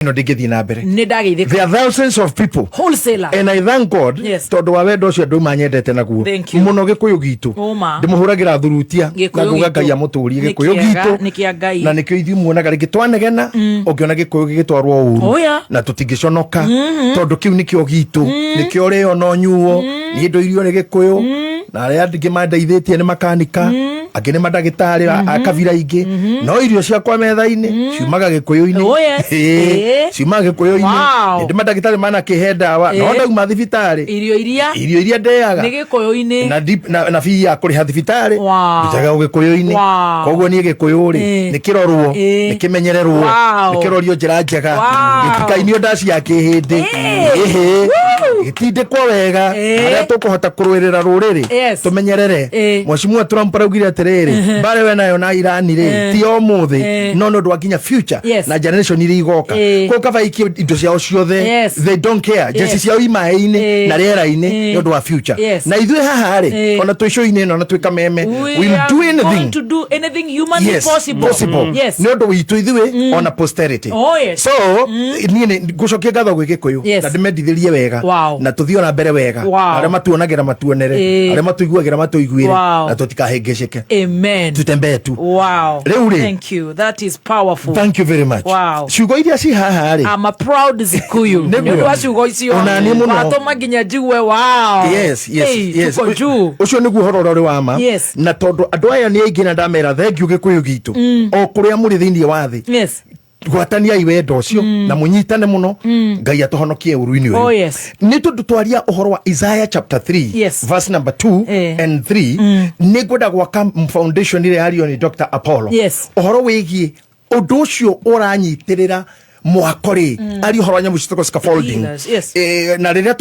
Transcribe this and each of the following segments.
no digethi na mbere there are thousands of people wholesaler and I thank God tondu wa wendo ucio ndu manyendete naguo muno gikuyu gitu ndimuhuragira thurutia na nguga Ngai amuturi gikuyu gitu na nikio ithi muonaga ringi twanegena ungiona gikuyu gigitwarwo uru na tutingiconoka tondu kiu nikio gitu nikio rio no nyuo ni ndo irio ni gikuyu na aria ndingi mandeithitie ni makanika angĩ nĩ mandagĩtarĩ akabira ingĩ no irio ciakwa metha-inĩ ciumaga gĩkũyũ-inĩ ciumaga gĩkũyũ-inĩ ndĩ mandagĩtarĩ manakĩhe ndawa no ndauma thibitarĩ irio iria ndeaga nĩ gĩkũyũ-inĩ na fee ya kũrĩha thibitarĩ ndutaga gĩkũyũ-inĩ koguo niĩ gĩkũyũ-rĩ nĩ kĩrorwo nĩ kĩmenyererwo nĩ kĩrorio njĩra njega gĩtikainio ndaci ya kĩhĩndĩ gĩtindĩkwo wega harĩa tũkũhota kũrũĩrĩra rũrĩrĩ tũmenyerere Mheshimiwa Trump araugire rere bare we nayo na Irani re ti o muthi no no ndwakinya future na generation iri igoka ko kaba iki indo ciao ciothe they don't care just ciao imae-ini na rera-ini no ndwa future na ithuĩ haha ri ona twi show-ini no na twika meme we'll do anything going to do anything humanly possible no ndo witu ithuĩ ona posterity so niĩ ngucokia ngatho gwĩ Gĩkũyũ na ndimendithirie wega na tuthio na mbere wega aria matuonagira matuonere aria matuiguagira matuiguire na tutikahengeceke. Amen. Wow. Thank you. That is powerful. Thank you very much. Wow. Shugo iria si haha ri. I'm a proud Zikuyu. Ndio shugo icio. Onani muno. Watoma nginya jiwe wow. Yes. Ucio niguo horo ri wa ma. Na tondu andu aya ni aingĩ na ndamera thengiũ Gĩkũyũ gitu. O kuria muri thiini wa thi. Yes. Gwatania iwendo ucio na munyitane muno Ngai atuhonokie uruini uyu ni tundu twaria uhoro wa Isaiah chapter 3 verse number 2 and 3 ni gwenda gwaka foundation ile hario ni Dr. Apollo uhoro wigie undu ucio uranyitirira mwakori ari uhoro nyamu citoko scaffolding na riria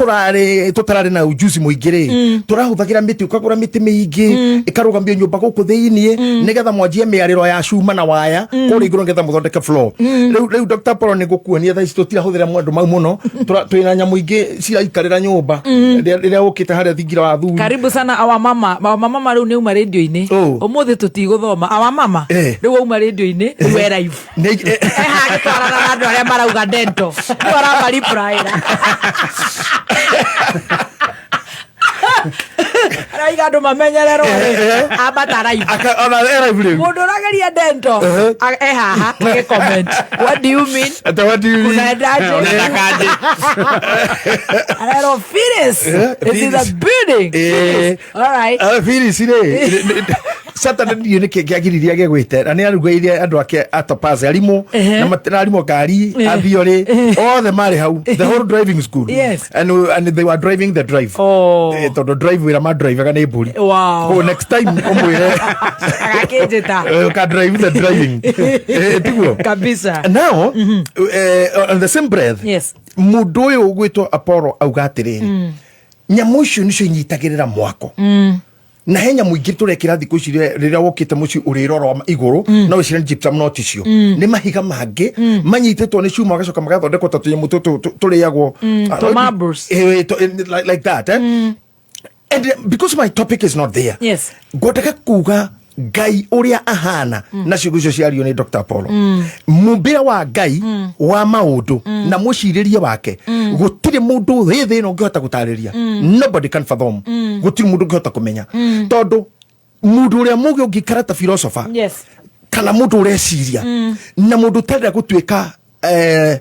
tutarari na ujuzi muingire turahuthagira miti ukagura miti miingi ikarugambio nyumba guku thiini nigetha mwanjie miariro ya cuma na waya kuri iguru ngetha muthondeke floor riu Dr. Paul ni gukuonia tha ici tutirahuthira mwandu mau muno twina nyamu ingi ciraikarira nyumba riria ukite haria thingira wa thuri karibu sana awa mama riu ni uma radio-ini umuthi tutiguthoma awa mama riu uma radio-ini we live aria marauga dento ora mari praira Raiga andu mamenyerero abatara ibu mundu rageria dento haha comment what do you mean unaendaje arero Phyllis is in the building all right Phyllis Saturday ni kiagiriria gegwite na ni arugairie andu ake atopaze arimo na matarimo gari athiore all the mari hau the whole driving school and they were driving the drive to drive wira ma drive ga ni mburi next time omwire agakejeta ka drive the driving tiguo kabisa now on the same breath mundu uyu gwitwo Apollo auga atiriri nyamu icio nicio inyitagirira mwako na henya muingĩ turekira thikũ ici rĩrĩa wokĩte mũciĩ ũrĩrora igũrũ no wĩcire gypsum not icio nĩ mahiga mangĩ manyitĩtwo nĩ cuma magacoka magathondekwo ta tũnyamũ tũrĩagwo like that and because my topic is not there ngwendaga kuga Ngai uria ahana na ciugo icio ciario ni Dr. Apollo mumbira wa Ngai wa maundu na muciririe wake gutiri mundu thĩ no ngihota gutariria nobody can fathom gutiri mundu ngihota kumenya tondu mundu uria mugi ungikara ta philosopher kana mundu ureciria na mundu tenda gutuika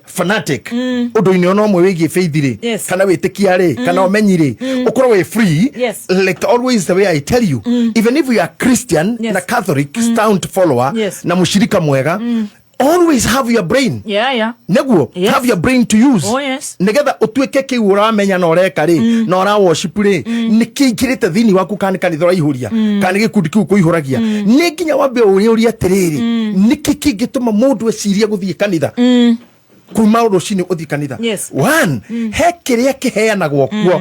fanatic undu-ini ono mwe wigie faith-ri kana witikia-ri kana umenyi-ri ukorwo we free like always the way I tell you even if you are Christian na Catholic sound follower na mushirika mwega always have your brain neguo have your brain to use nigetha utuike kiu uramenya na ureka ri na ura worship ri nikingirite thini waku kana kanitha uraihũria kana gikundi kiu kuihũragia ni nginya wambe uria atiriri niki kingituma mundu eciria guthie kanitha kuma urucini uthie kanitha one he kiria kiheanagwo kuo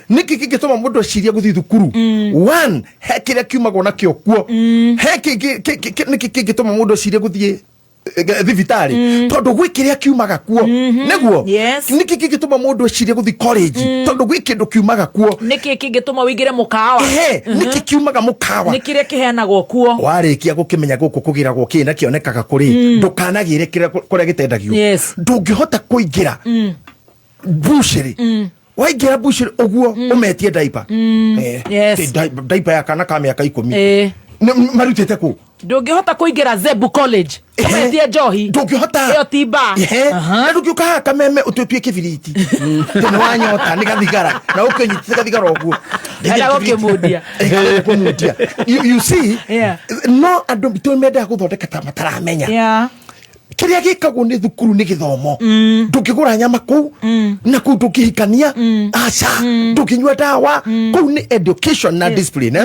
niki kingituma mundu eciria guthie thukuru one he kiria kiumagwo nakio kuo he niki kingituma mundu eciria guthie thibitari tondu gwi kiria kiumaga kuo neguo niki kingituma mundu ecirie guthi college tondu gwi kindu kiumaga kuo niki kingituma wingire mukawa niki kiumaga mukawa niki ria kiheanagwo kuo warikia gukimenya guku kugiragwo kina kionekaga kuri ndukanagire kuria gitendagio ndungihota kuingira bushiri waingira bushiri uguo umetie diaper diaper ya kana ka miaka 10 marutete ku ndungihota kuingira Zebu College umetie njohi ndungihota iyo tiba ndungiuka kameme ututwie kibiriti tene wanyota ni gathigara na ukenyitite gathigara uguo era ukimudia you see no andu bitomenda guthondeka ta mataramenya kiria gikagwo ni thukuru ni githomo ndungigura nyama ku na ku ndungihikania acha ndunginywa dawa ku ni education na discipline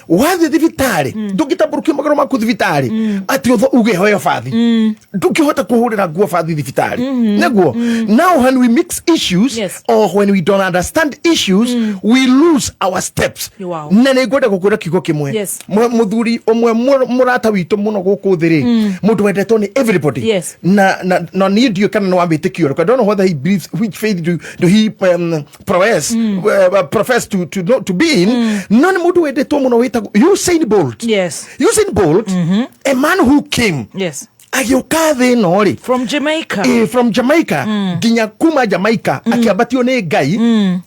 wathi thibitari ndungitamburukia magaro maku thibitari ati utho ugehoyo fathi ndungihota kuhurira nguo fathi thibitari neguo now when we mix issues or when we don't understand issues we lose our steps na ni ngwenda gukwira kigo kimwe muthuri omwe murata witu muno guku thiri mundu wendetwo ni everybody na need you kana no ambite cure. I don't know whether he believes which faith do he profess to be in. None mudu wede to muno wita Usain Bolt. Usain Bolt, a man who came. Agioka the nori from Jamaica. From Jamaica. Ginya kuma Jamaica. Akiabatio ne Gai.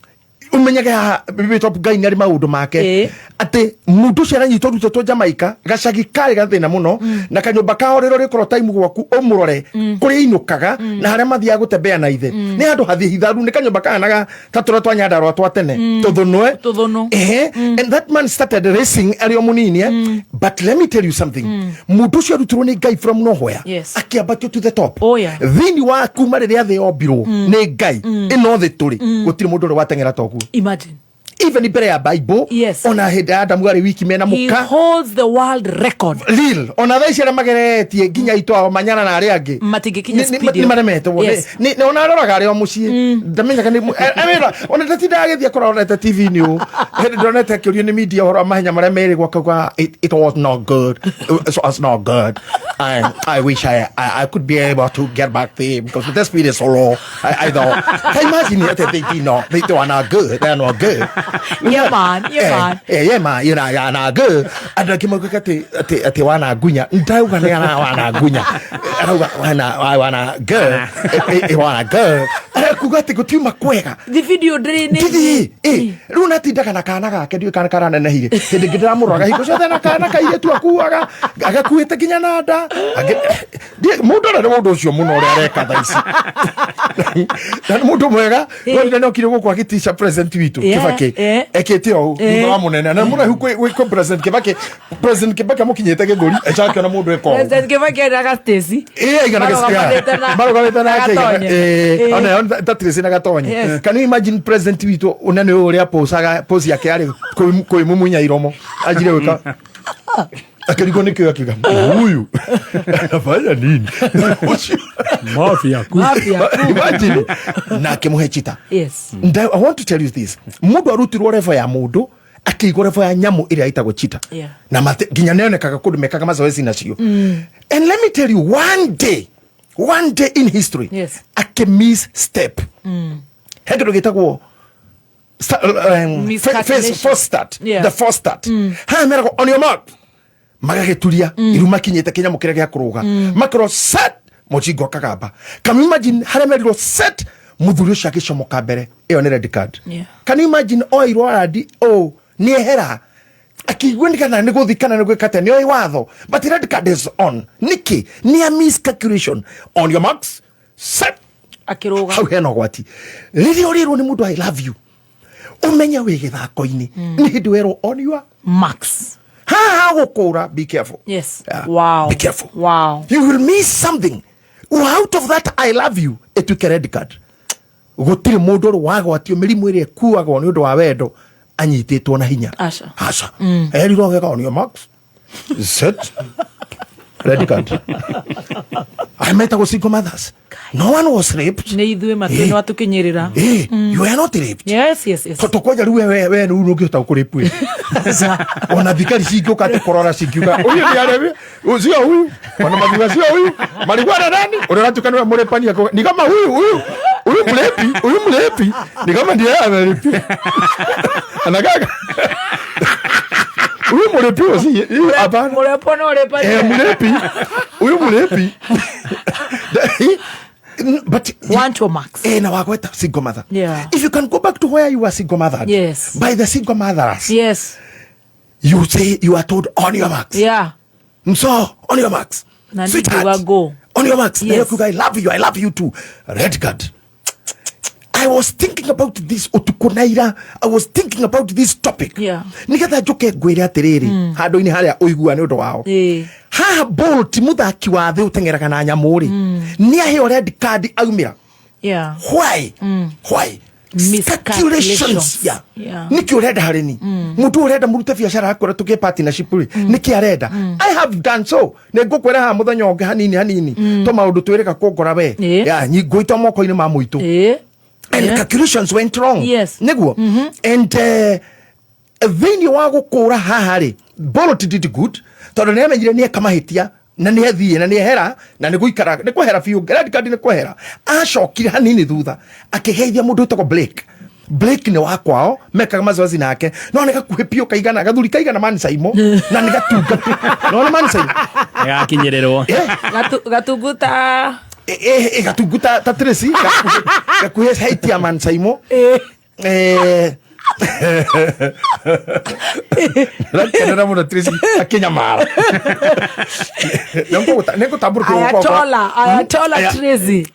Umenyaga top guy ngari maudu make ate mundu cera nyito ruto Jamaica gacagi kari gathina muno na kanyumba kao rero rikoro time gwaku omurore kuri inukaga na haria mathia gutembea na ithe ni andu hathi hitharu ni kanyumba kana tatura twanyanda rwa twatene tuthunwe and that man started racing ario munini but let me tell you something mundu cio rutirwo ni guy from nowhere akiabatio to the top thini wa kuma riria the obiro ni guy ino the turi gutiri mundu ro watengera toku. Imagine. Even ibere ya Bible ona heda Adamu ari wiki mena muka he holds the world record real ona thaicira mageretie ginya itwa manyana na ari angi matingikinya speed ni maremete ni ona roraga ari o mucii ndamenyaga ni amira ona tatinda agithia korora ta TV ni u hedi donete kiurio ni media horo mahenya mare meri gwakwa it was not good. It was not good. I wish I could be able to get back there because the speed is so low. I thought imagine that they are not good. They are not good. Yeah man. You know, ya na good. Ada kimuka ati wana gunya. Ndauga ni wana gunya. Wana good. Wana good. Kugate kutuma kwega. The video drain. Runa tindaga na kana gake ndio kana karana na hire. Hindi ngidira muraga hiko ciothe na kana kaire tu akuaga. Agakuite ginya nanda. Mundu na mundu ucio muno uri areka thaici. Na mundu mwega, wenda no kire gukwa gitisha president witu Kibaki. Ekete o mundu wa munene na mundu hu president Kibaki amukinyete giguri echake na mundu eko. President Kibaki era Stacy. Igana gesiga. Baruga na ke. Ona tatrisi na gatonye. Can you imagine president witu unane uri pose yake ari koi mumunya iromo. Ajire weka. Akiriko nikyo akiga huyu anafanya nini mafia imagine na kemuhe chita and I want to tell you this mundu arutirwo revo ya mundu akigwo revo ya nyamu iri aitagwo chita na ginya neonekaga kundu mekaga mazoezi nacio and let me tell you one day in history akemiss step hekero gitagwo the first start ha mera on your mark magageturia iruma kinyete kenya mukire gya kuruga makro set mochingo kagamba. Can you imagine haremeriro set muthuri cio agicomoka mbere iyo ni red card. Can you imagine oirwo aradi ni ehera akigwendikana ni guthikana ni gwikate ni oi watho but red card is on niki ni a miscalculation on your marks set akiruga how heno gwati riri orirwo ni mundu I love you umenya wi githako-ini ni hindi wero on your marks. Be careful. Wow. Be careful. Wow. You will miss something. Out of that I love you. It took a red card. Gutiri mundu wago atio mirimu ire kuago ni undu wa wendo anyititwo na hinya. Asha. Eri roge on your marks. Set. red card. I met a single mothers. No one was raped. You are not raped. Yes. Totokoja we unogeta ukuripu. Ona bikari sikuka tukorora sikuka. Huyu ni arabe. Sio huyu. Wana madhiwa sio huyu. Malikuwa nani? Unatukana murepani yako. Ni kama huyu mlepi. Ni kama ndiye analipi. Anagaga. Huyu mlepi wasi. Hapana. Mlepi. But want to max. Na wagweta single mother. Yeah. If you can go back to where you were single mother. Yes. By the single mothers. Yes. You say you are told on your marks. Yeah. So on your marks. Sweetheart. Go. On your marks. Yes. I love you too. Red card. I was thinking about this otukonaira. I was thinking about this topic. Yeah. Nigetha njoke ngwire atiriri handu-ini haria uigua ni undu wao. Ha Bolt muthaki wa thi utengeraga na nyamuri. Ni aheo red card aumira. Yeah. Why? Miscalculations. Yeah. Niki urenda harini. Mutu urenda murute biashara akora tuge partnership ri. Niki arenda. I have done so. Ne ngukwera ha muthenya onge hanini. To maundu twirika kungora we. Yeah, ngwita moko-ini ma muitu. And calculations went wrong. Yes. Neguo. And then you are gukura hahari. Bolt did good. Tondu ne amenyire ni ekamahitia na ni ethie na ni hera na ni guikara ni kwehera fiu red card ni kwehera acokire hanini thutha akigeithia mundu utako Blake ni wakwao mekaga mazoezi nake no neka kuhepio kaigana gathuri kaigana man saimo na ni gatunga no man saimo gakinyererwo gatunguta gatunguta tatresi gakuhe haitia man saimo Rakena muna trisi akenya mara. Nengo taburu Ayatola trisi.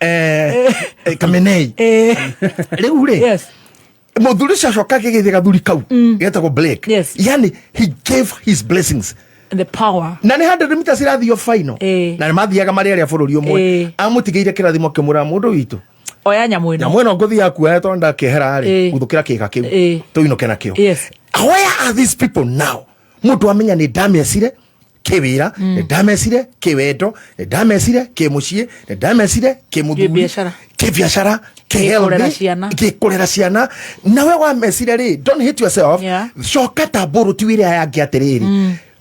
Kamenei. Leure. Yes. Moduli shoka kege gathuri kau. Geta go Blake. Yes. Yani he gave his blessings. And the power. Na ne 100 meters irathi yo final. Na mathiaga mari aria bururi umwe. Amutigeire kirathimo kimura mundu witu. Oya nyamwino ngothi yaku tonda kehera ri guthukira kiga kiu tuinoke nakio. Yes. Where are these people now? Mundu amenya ni damesire kiwira, ni damesire kiwendo, ni damesire kimucie, ni damesire kimuthuri, kibiashara, kikurera ciana. Nawe wa mesire ri, don't hate yourself. Shoka taburu tiwire yangi atiriri.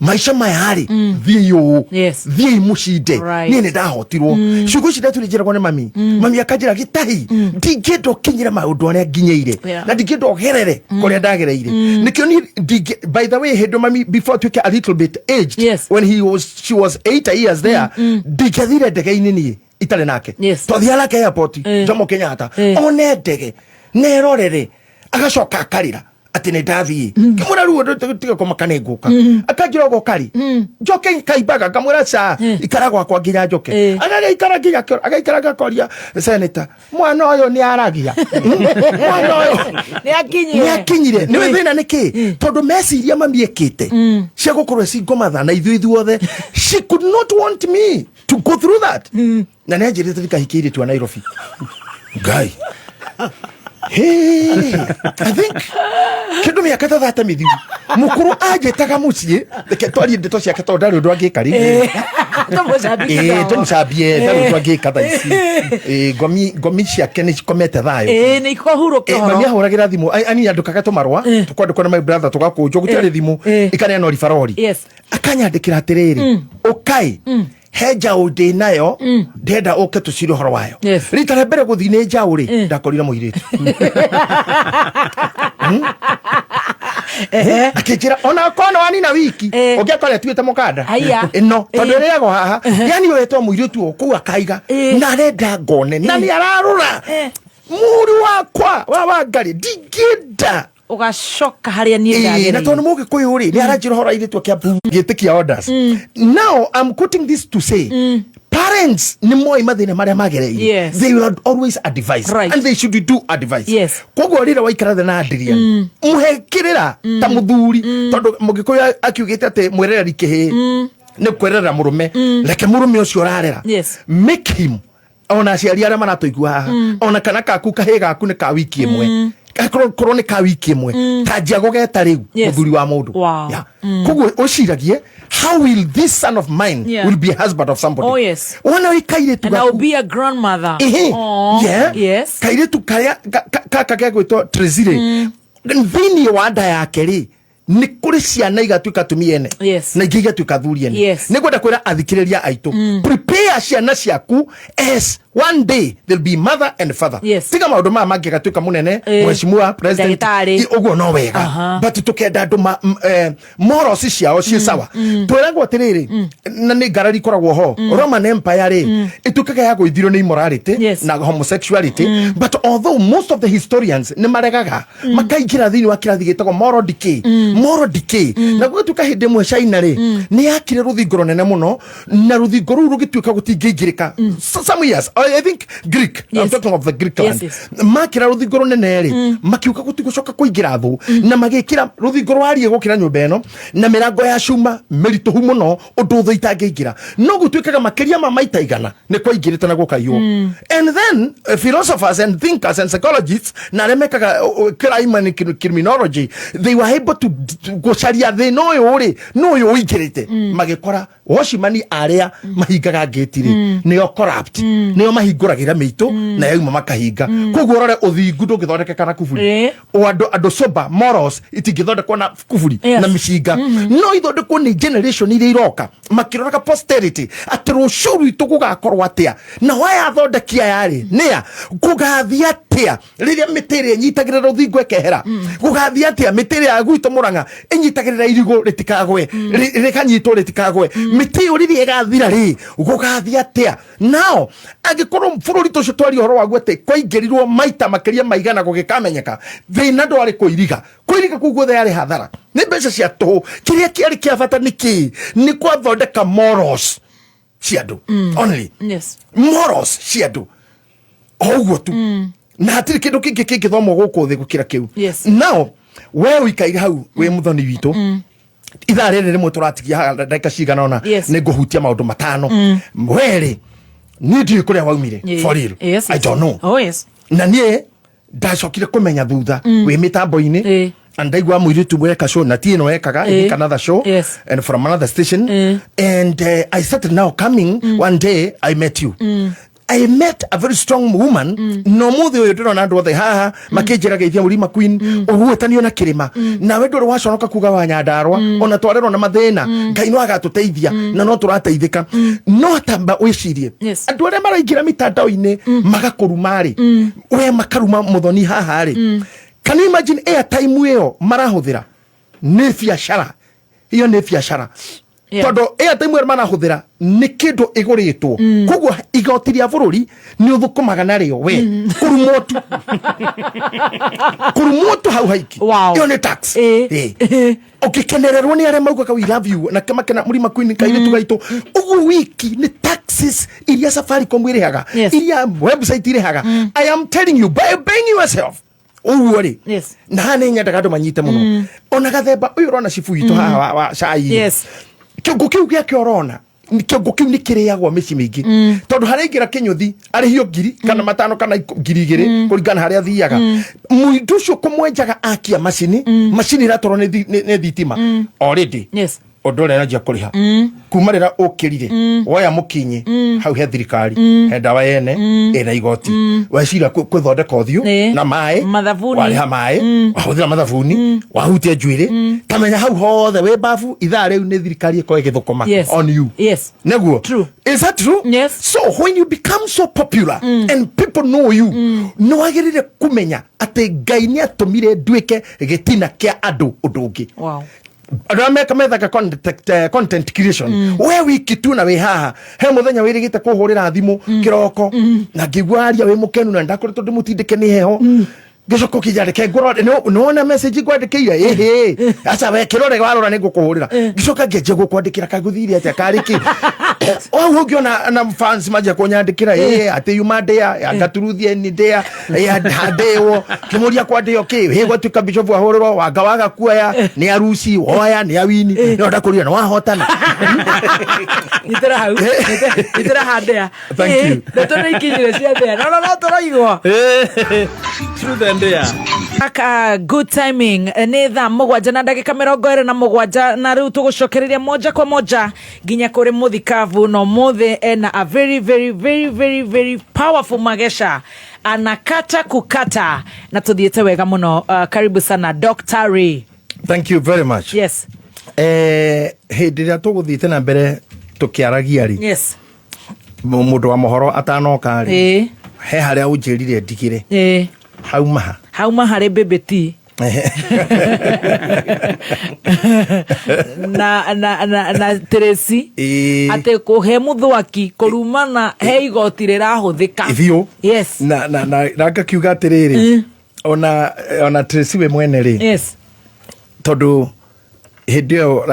Maisha mayari thiyo thiyo mushinde ni ndahotirwo shugo shida tulijira ne mami akajira gitahi ndigedo kinyira maundu aria nginyeire na ndigedo gerere kuria ndagereire nikio ni by the way hedo mami before took a little bit aged when she was 8 years there digethire ndege-ini ni itare nake tothiara ke airport Jomo Kenyatta one ndege nerorere agacoka akarira ati ne ndathii kimura ruo tiga komakane nguka akajira go kari njoke kaibaga kamura cha ikaragwa kwa nginya njoke agaga ikaragia agaikaraga koria senator mwana oyo ni aragia mwana oyo ni akinyire ni wethina niki tondu meciria mamiekite cia gukorwo single mother na ithuothe she could not want me to go through that na nejirite tikahikiri tu Nairobi guy. Hey, I think kindu miaka 30 mithiu mukuru ajetaga mucie reke twari ndeto ciake tondu ndari undu angikari tumushabie ndari undu angika thaici gomi ciake ni cikomete thayo ni ikohuruka mami ahuragira thimu ani andukaga tumarwa tukwandikwa na my brother tugakunjo gutari thimu ikanena ori farori akanyandikira atiriri ukai heja undi nayo ndenda uke tucire horo wayo rita rĩa mbere guthi nĩ njaũ ri ndakorire muiritu akijira ona kono ani na wiki ungekora tuite mukanda no tondu rĩago haha yani wetwo muiritu oku akaiga na renda ngone na ni ararura muri wakwa wa ngari ndingĩenda ugashoka haria ni ndagere na tondu mugi kuyuri ni aranjira hora iritwa kia gitikia orders. Now I'm quoting this to say parents ni moi mathina maria magereire they will always advise and they should do advice koguo rira waikara na ndiria muhekirira ta muthuri tondu mugikuyu akiugite ati mwerera kihi ni kwerera murume reke murume ucio rarera make him ona ciari aria manatoigua haha ona kana kaku kahi gaku ni ka wiki imwe akoro ni ka wiki imwe tanjia gogeta riu muthuri wa mundu koguo uciragie how will this son of mine will be a husband of somebody? Oh yes. Wana ikaire tu. And I'll be a grandmother. Yeah. Yes. Kaire tu kaya kaka gwito Trezire. Thini wa nda yake ri ni kuri ciana igatuika tumiene na ingi igatuika thuriene ni gwenda kwira athikiriria aitu prepare ciana ciaku as one day they'll be mother and father. Tiga maundu maya mangi gatuika munene mheshimiwa president uguo no wega but tukenda andu morals ciao cie sawa twiragwo atiriri na ni ngarari koragwo ho Roman Empire ri itukaga ya gwithiro ni immorality na homosexuality but although most of the historians ni maregaga makaingira thini wa kirathi gitagwo moral decay na gutuka hindi mwe China ri ni yakire ruthingo runene muno na ruthingo ru rugituika gutingingirika some years I think Greek. I'm talking of the Greek land. Makira ruthingo runene ri makiuka gutigucoka kuingira thu na magikira ruthingo rwari gukira nyumba eno na mirango ya cuma merituhu muno undu thu itangingira no gutuikaga makiria ma maita igana ni kwaingirite na gukaiyo and then philosophers and thinkers and psychologists na remekaga crime and criminology they were able to gucaria thi no yo ingirite magikora washimani aria mahingaga getiri ni corrupt ni mahinguragira miito na yauma makahinga koguo rore uthingu ndungithondeka na kuburi andu sober morals itingithondekwo na kuburi na mishinga no ithondekwo ni generation iria iroka makiroraka posterity ati rucuru itu gugakorwo atia na waya thondekia yari nia gugathia atia riria mitiri nyitagirira ruthingo ekehera gugathia atia mitiri ya gwito Muranga inyitagirira irigo ritikagwe rikanyitwo ritikagwe miti uriri egathira ri gugathia atia now agikorwo bururi tucio twari horo wagu ati kwaingirirwo maita makiria maigana gugikamenyeka thina ndwari kuiriga kuguo yari hathara ni mbeca cia tuhu kiria kiari kia bata niki ni kwathondeka morals cia andu only morals cia andu oguo tu na hatiri kindu kingi kingithomwo guku thi gukira kiu now we wikaire hau we muthoni witu ithaa riri rimwe turatigia ndagika cigana ona ni nguhutia maundu matano weri ni ndi kuria waumire for real I don't know na nie ndacokire kumenya thutha we mitambo-ini and I go to work a show na tino ekaga another show and from another station and I started now coming one day I met you I met a very strong woman no muthe uyu ndiro na andu othe haha makinjira geithia Murima Queen uguetanio na kirima na we ndoro waconoka kuga wa Nyandarua ona twarerwo na mathina Ngai no agatuteithia na no turateithika no tamba wicirie andu aria maraingira mitandao-ini magakurumari we makaruma muthoni haha ri can you imagine airtime iyo marahuthira ni biashara iyo ni biashara todo airtime iyo marahuthira ni kindu iguritwo koguo igoti ria bururi ni uthukumaga nario we kurumotu hau haiki iyo ni tax ukikenererwo ni aria mauga we love you na kama kana Murima Queen kairitu gaitu ugu wiki ni taxes iria Safaricom irihaga iria website irihaga I am telling you by buying yourself uwori na hane nyendaga andu manyite muno ona Gathemba uyu urona cibu itu haha wa cai kiongo kiu gia kiorona kiongo kiu ni kiriagwo mici mingi tondu haraingira kinyuthi arihio ngiri kana matano kana ngiri igiri kuringana haria thiaga muindu ucio kumwenjaga akia macini iratorwo ni thitima already odore na jia kuriha kumarira ukirire woya mukinyi hau he thirikari he ndawa yene ina igoti wacira kuthondeka uthio na mai wari ha mai wahuthira mathabuni wahutia njuiri kamenya hau hothe we bafu ithaa riu ni thirikari iko igithukuma on you neguo is that true so when you become so popular and people know you no agirire kumenya ati Ngai ni atumire nduike gitina kia andu undungi Rameka methaka content creation we wiki tu na we haha he muthenya wirigite kuhurira thimu kiroko na ngigwaria we mukenu na ndakoretwo ndimutindike ni heho gicoko kijareke ngorode no ona message ngwandikiire acha we kirore warora ni ngukuhurira gicoka ngeje gukwandikira kaguthiri ati kariki o ugiona na fans maja kunyandikira ati yumadea yangaturuthie ni dea ya ndadewo kimuria kwandeo ki he gwatuka bishop ahuriro wagawaga kuaya ni arusi oya ni awini no ndakuria no wahotana itera handea thank you ndatona ikijire cia ndea no turaigwa through the ndea Good timing nä thaa mũgwanja na ndagĩka 27 na rĩu tũgũcokereria moja kwa moja nginya kũrĩ mũthikavu no mũthĩ ena a very powerful Magesha anakata kukata na tuthiĩte wega mũno. Karibu sana Dr. Ray. Thank you very much. Yes. Hĩndĩ ĩrĩa tũgũthiĩte na mbere tũkĩaragia rĩ, yes, mũndũ wa mohoro atanoka rĩ, he harĩa ũnjĩrire ndigire hauma harĩ bebeti na Tracy ate kũhe mũthwaki kũrumana he igoti rĩrahũthĩka ithio. Yes. na ngakiuga atĩrĩrĩ, ona Tracy we mwene rĩ, yes, tondũ hĩndĩ ĩyo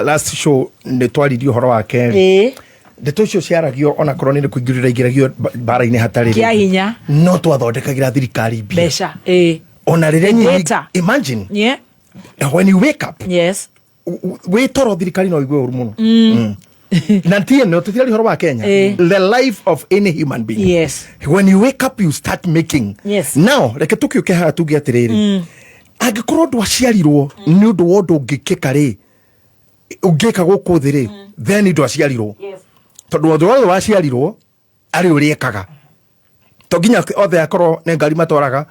last show nĩ twaririe ũhoro wake ndeto icio ciaragio ona korwo nĩ kũingĩrĩra ingĩragio bara-inĩ hatarĩ kĩa hinya no twathondekagĩra thirikari mbeca ona rĩrĩa imagine when you wake up, yes, we toro thirikari no igwe ũru mũno na tiye no tũtiari ũhoro wa Kenya, the life of any human being, yes, when you wake up you start making, yes. Now reke tũkĩũke haha tuge atĩrĩrĩ, angĩkorwo ndwaciarirwo nĩ ũndũ wa ũndũ ũngĩkĩka rĩ, ũngĩka gũkũ thĩ rĩ, then ndwaciarirwo, tondũ ũndũ wothe waciarirwo arĩ ũrĩekaga, to nginya othe akorwo nĩ ngari matwaraga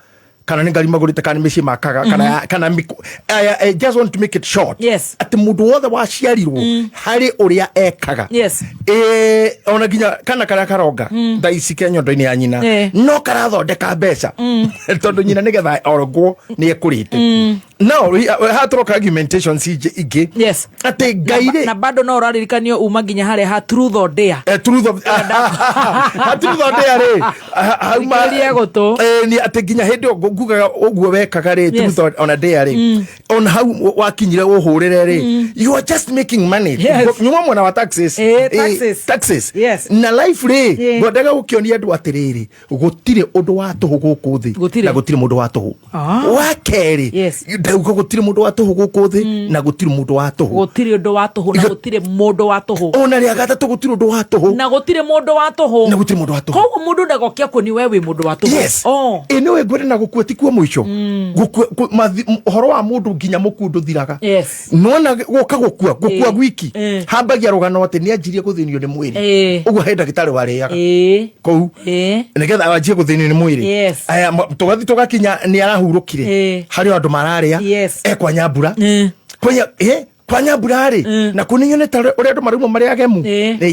kana nĩ ngari magũrĩte kana mĩciĩ makaga kana I just want to make it short, yes, atĩ mũndũ wothe waciarirwo harĩ ũrĩa ekaga, yes, ona nginya kana karĩa karonga thaa ici ke nyondo-inĩ ya nyina no karathondeka mbeca tondũ nyina nĩgetha orogwo nĩ ekũrĩte. No hatũroka argumentations ingĩ, yes, atĩ Ngai rĩ na bado no ũraririkanio uma nginya harĩa ha truth or dare, truth or dare rĩ hauma nĩ atĩ nginya hĩndĩ ĩyo ngugaga ũguo wekaga rĩ, truth on a dare rĩ, on hau wakinyire ũhũrĩre rĩ, you are just making money, nyuma mwena wa taxes, yes, na life rĩ ngwendaga gũkĩonia andũ atĩrĩrĩ, gũtirĩ ũndũ wa tũhũ gũkũ thĩ na gũtirĩ mũndũ wa tũhũ. Wa kerĩ, ndauga gũtirĩ mũndũ wa tũhũ gũkũ thĩ na gũtirĩ mũndũ wa tũhũ, gũtirĩ ũndũ wa tũhũ na gũtirĩ mũndũ wa tũhũ, ona rĩa gatatũ gũtirĩ ũndũ wa tũhũ na gũtirĩ mũndũ wa tũhũ, na gũtirĩ mũndũ wa tũhũ. Koguo mũndũ ndagokia kuoni wewe mũndũ wa tũhũ. Yes. Nĩwe ngwenda na gũkua ti kuo mũico, ũhoro wa mũndũ nginya mũkuũ ndũthiraga. Nona gũkua gwiki hambagia rũgano atĩ nĩ anjirie gũthĩnio nĩ mwĩrĩ, ũguo he ndagĩtarĩ warĩaga kũu nĩgetha wanjie gũthĩnio nĩ mwĩrĩ. Aya tũgathi tũgakinya nĩ arahurũkire harĩ andũ mararĩa ekwa Nyambura kwa Nyambura rĩ, na kũninyoneta ũrĩa andũ marauma marĩ agemu,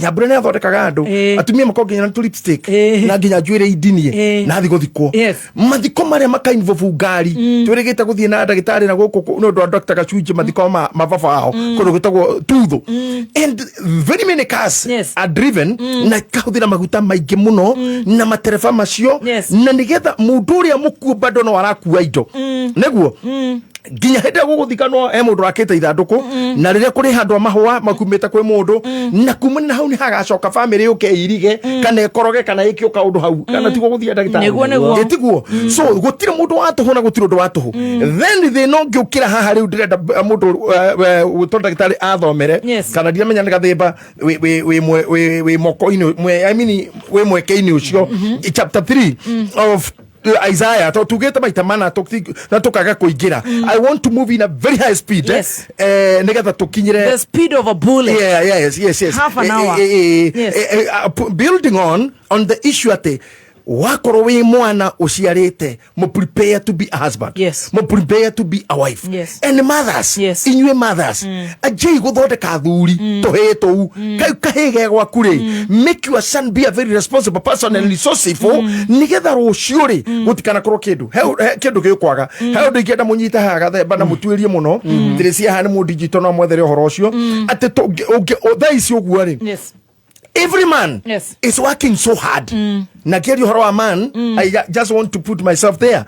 Nyambura nĩ athondekaga andũ, atumia makonginya na lipstick na nginya njuĩrĩ indinie na thiĩ gũthikwo, mathiko marĩa makainvolve ngari, twĩrĩgĩte gũthiĩ na ndagĩtarĩ na gũkũ nĩ ũndũ wa Dr. Gachunjĩ, mathiko ma baba ao kũndũ gwĩtagwo Tuthu, and very many cars are driven na kahũthĩra maguta maingĩ mũno na matereba macio, na nĩgetha mũndũ ũrĩa mũkuũ bado no arakua indo nĩguo nginya hĩndĩ gũgũthikanwo he mũndũ wakĩte ithandũkũ, na rĩrĩa kũrĩ handũ mahũa makumĩte kwĩ mũndũ, na kumana na hau nĩ hagacoka bamĩrĩ yũke irige kana ĩkoroge kana ĩkĩo kaũndũ hau, kana tiguo gũthiĩ ndagĩtarĩ tiguo. So gũtirĩ mũndũ wa tũhũ na gũtirĩ ũndũ wa tũhũ. Then thĩ no ngĩũkĩra haha rĩu ndĩrenda mũndũ gwĩtwo ndagĩtarĩ athomere, kana ndiramenya nĩ gathĩmba wĩ moko-inĩ, I mean wĩ mweke-inĩ ũcio, chapter 3 of Isaiah tugete maita mana na tukaga kuingira. I want to move in a very high speed, nĩgetha tukinyire the speed of a bullet. Yes. Half an hour. Building on the issue ate wakorwo wĩ mwana ũciarĩte, mo prepare to be a husband, mo prepare to be a wife, and mothers, inyuĩ mothers ajei gũthondeka thuri tũhĩ tũu kahĩge gwaku rĩ, make your son be a very responsible person and resourceful, nĩgetha rũciũ rĩ gũtikana korwo kĩndũ gĩkwaga. He ũndũ ingĩenda mũnyite haha gathemba na mũtuĩrie mũno, Tracy haha nĩ mũndigito no mwethere ũhoro ũcio atĩ thaa ici ũguo rĩ, every man is working so hard. Na kĩrĩ ũhoro wa man, I just want to put myself there.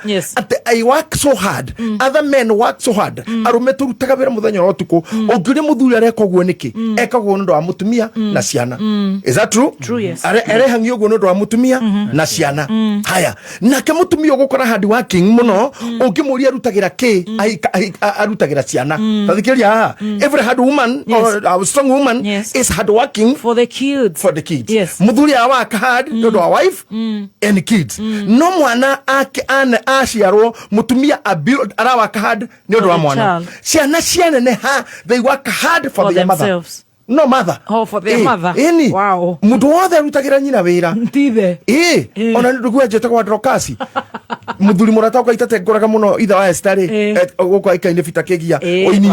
I work so hard, other men work so hard. Arũme tũrutaga wĩra mũthenya na ũtukũ, ũngĩrĩ mũthuri areka ũguo nĩkĩ? Ekagwo nĩ ũndũ wa mũtumia na ciana. Is that true? True, yes. Arehangio ũguo nĩ ũndũ wa mũtumia na ciana. Haya, nake mũtumia ũgũkora hard working mũno, ũngĩmũria arutagĩra kĩ? Arutagĩra ciana. Tathikĩria haha, every hard woman or a strong woman is hard working for the kids. Mũthuri awaka hard nĩ ũndũ wa wife and kids no mwana aciarwo mutumia arawaka hard ni undu wa mwana ciana ne ha they work hard for their mother. No mother. Oh, for their mother. Wow. Mudu wothe rutagira nyina wira. Ntithe. Ona ndugu ajeta kwa drokasi. Muthuri murata kwa itate ngoraga muno itha wa Esther gukwa ikaine fita kegia oini.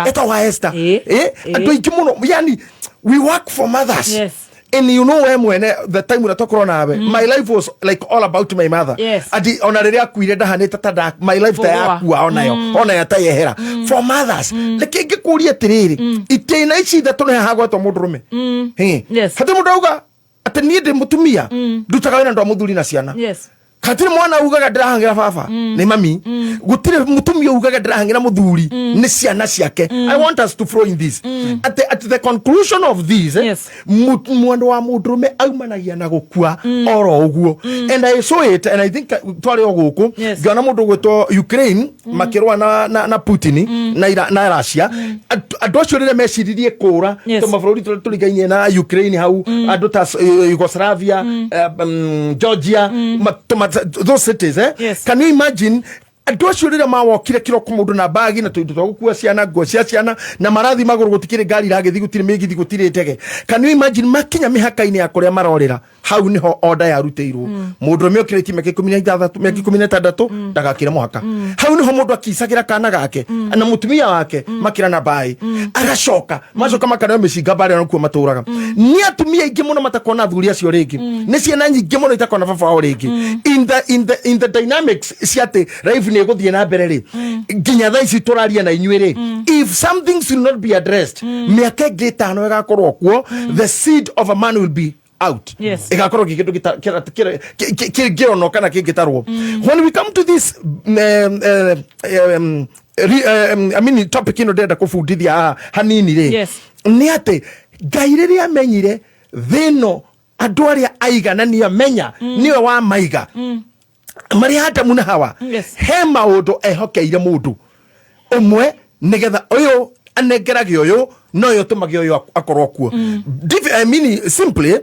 Eta wa Esther. Andu ingi muno yani we work for mothers. Yes. And you know when the time we talk nawe my life was like all about my mother. Yes. Adi ona riria kuire ndahanite tada my life ta yakua ona ya ta yehera for mothers. Leke ngikuria tiriri itena ici thatu ne hagwatwo mundurume. Yes. Hata mundu auga atenie ndi mutumia ndutaga wina ndo muthuri na ciana. Yes. Katiri mwana ugaga ndirahangira baba ni mami gutire mutumia ugaga ndirahangira muthuri ni ciana ciake. I want us to flow in this at the conclusion of this. Yes. Mwandu wa mundurume aumanagia na gukua oro uguo and I saw it and I think twari oguku ngiona mundu gwetwo Ukraine makirwa na Putin na Russia andu acio rire meciririe kura to mabũrũri tũrigainie na Ukraine hau andu ta Yugoslavia Georgia those cities Can you imagine andu acio rire mawokire kiroko mundu na bagi na tundu twa gukua ciana ngo cia ciana na marathi maguru gutikire ngari ragithi gutire migithi gutire tege. Can you imagine makinya mihaka-ini ya kuria marorera hau niho order ya ruteirwo mundu me okireti meke 16 ndagakire muhaka hau niho mundu akisagira kana gake na mutumia wake makira na bai agacoka macoka makana mecinga bare no kuo maturaga ni atumia ingi muno matakona thuri acio ringi ni ciana nyingi muno itakona baba wao ringi in the dynamics ciate life ni guthie na mbere ri nginya tha ici turaria na inyuĩ ri if something should not be addressed miaka ingi 5 igakorwo kuo the seed of a man will be out. Yes. Igakorwo gikindu kirono kana kingitarwo. When we come to this I mean topic ino ndenda kubundithia hanini ri ni ate Ngai riria amenyire thino andu aria aigana ni amenya niwe wa maiga mari hata muna hawa he maundu ehokeire mundu umwe nigetha uyu anegerage uyu no yo tumage uyu akorwo kuo. I mean simply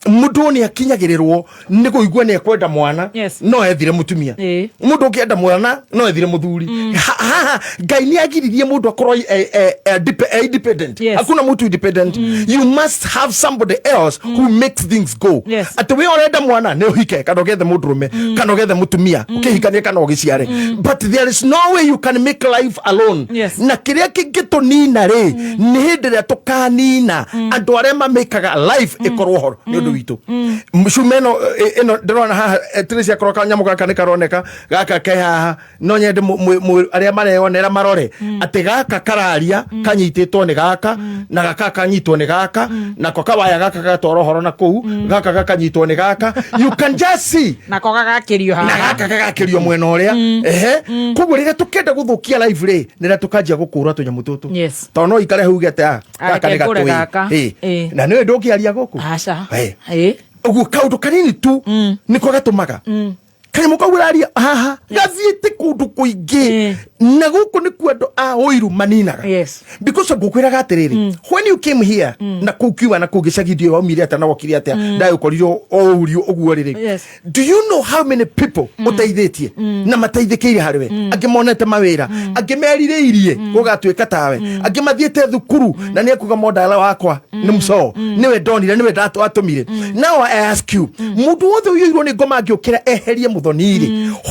mundu ni akinyagirirwo ni kuigua ni ekwenda mwana no ethire mutumia mundu ukienda mwana no ethire muthuri Ngai ni agiririe mundu akorwo independent. Hakuna mtu independent. You must have somebody else who makes things go. Ati we orenda mwana ne uhike kana ugethe mundurume kana ugethe mutumia ukihikania kana ugiciare but there is no way you can make life alone. Na kiria kingitunina ri ni hindi ria tukanina andu aria mamekaga life ikorwo horo ni undu witu mshumeno eno ndrona ha Tracy akoroka nyamu gaka ni karoneka gaka ke haha no nyende aria mareyonera marore ati gaka kararia kanyititwo ni gaka na gaka kanyitwo ni gaka na ko kawaya gaka gatoro horo na kou gaka gakanyitwo ni gaka you can just see na ko gagakirio haha na gaka gagakirio mwena uria koguo rire tukenda guthukia live ri nira tukanjia gukura tunyamu tutu to no ikare hau gete gaka ni gatui na niwe ndukiaria guku aca ugu kaundu kanini tu niko gatumaga kari mukawiraria haha gathiite kundu kuingi na guku ni kwendo a oiru maninaga because gukwiraga atiriri when you came here na kukiwa na kugicagidio wa umire ata na wokiri ata ndayo korio ourio uguo riri do you know how many people uteithitie na mateithikire hariwe angimonete mawira angimeririirie gugatwika tawe angimathiete thukuru na ni akuga modala wakwa ni mso niwe donire niwe ndatu atumire. Now I ask you mundu wothe uyirwo ni ngoma angiukira eherie muthoniri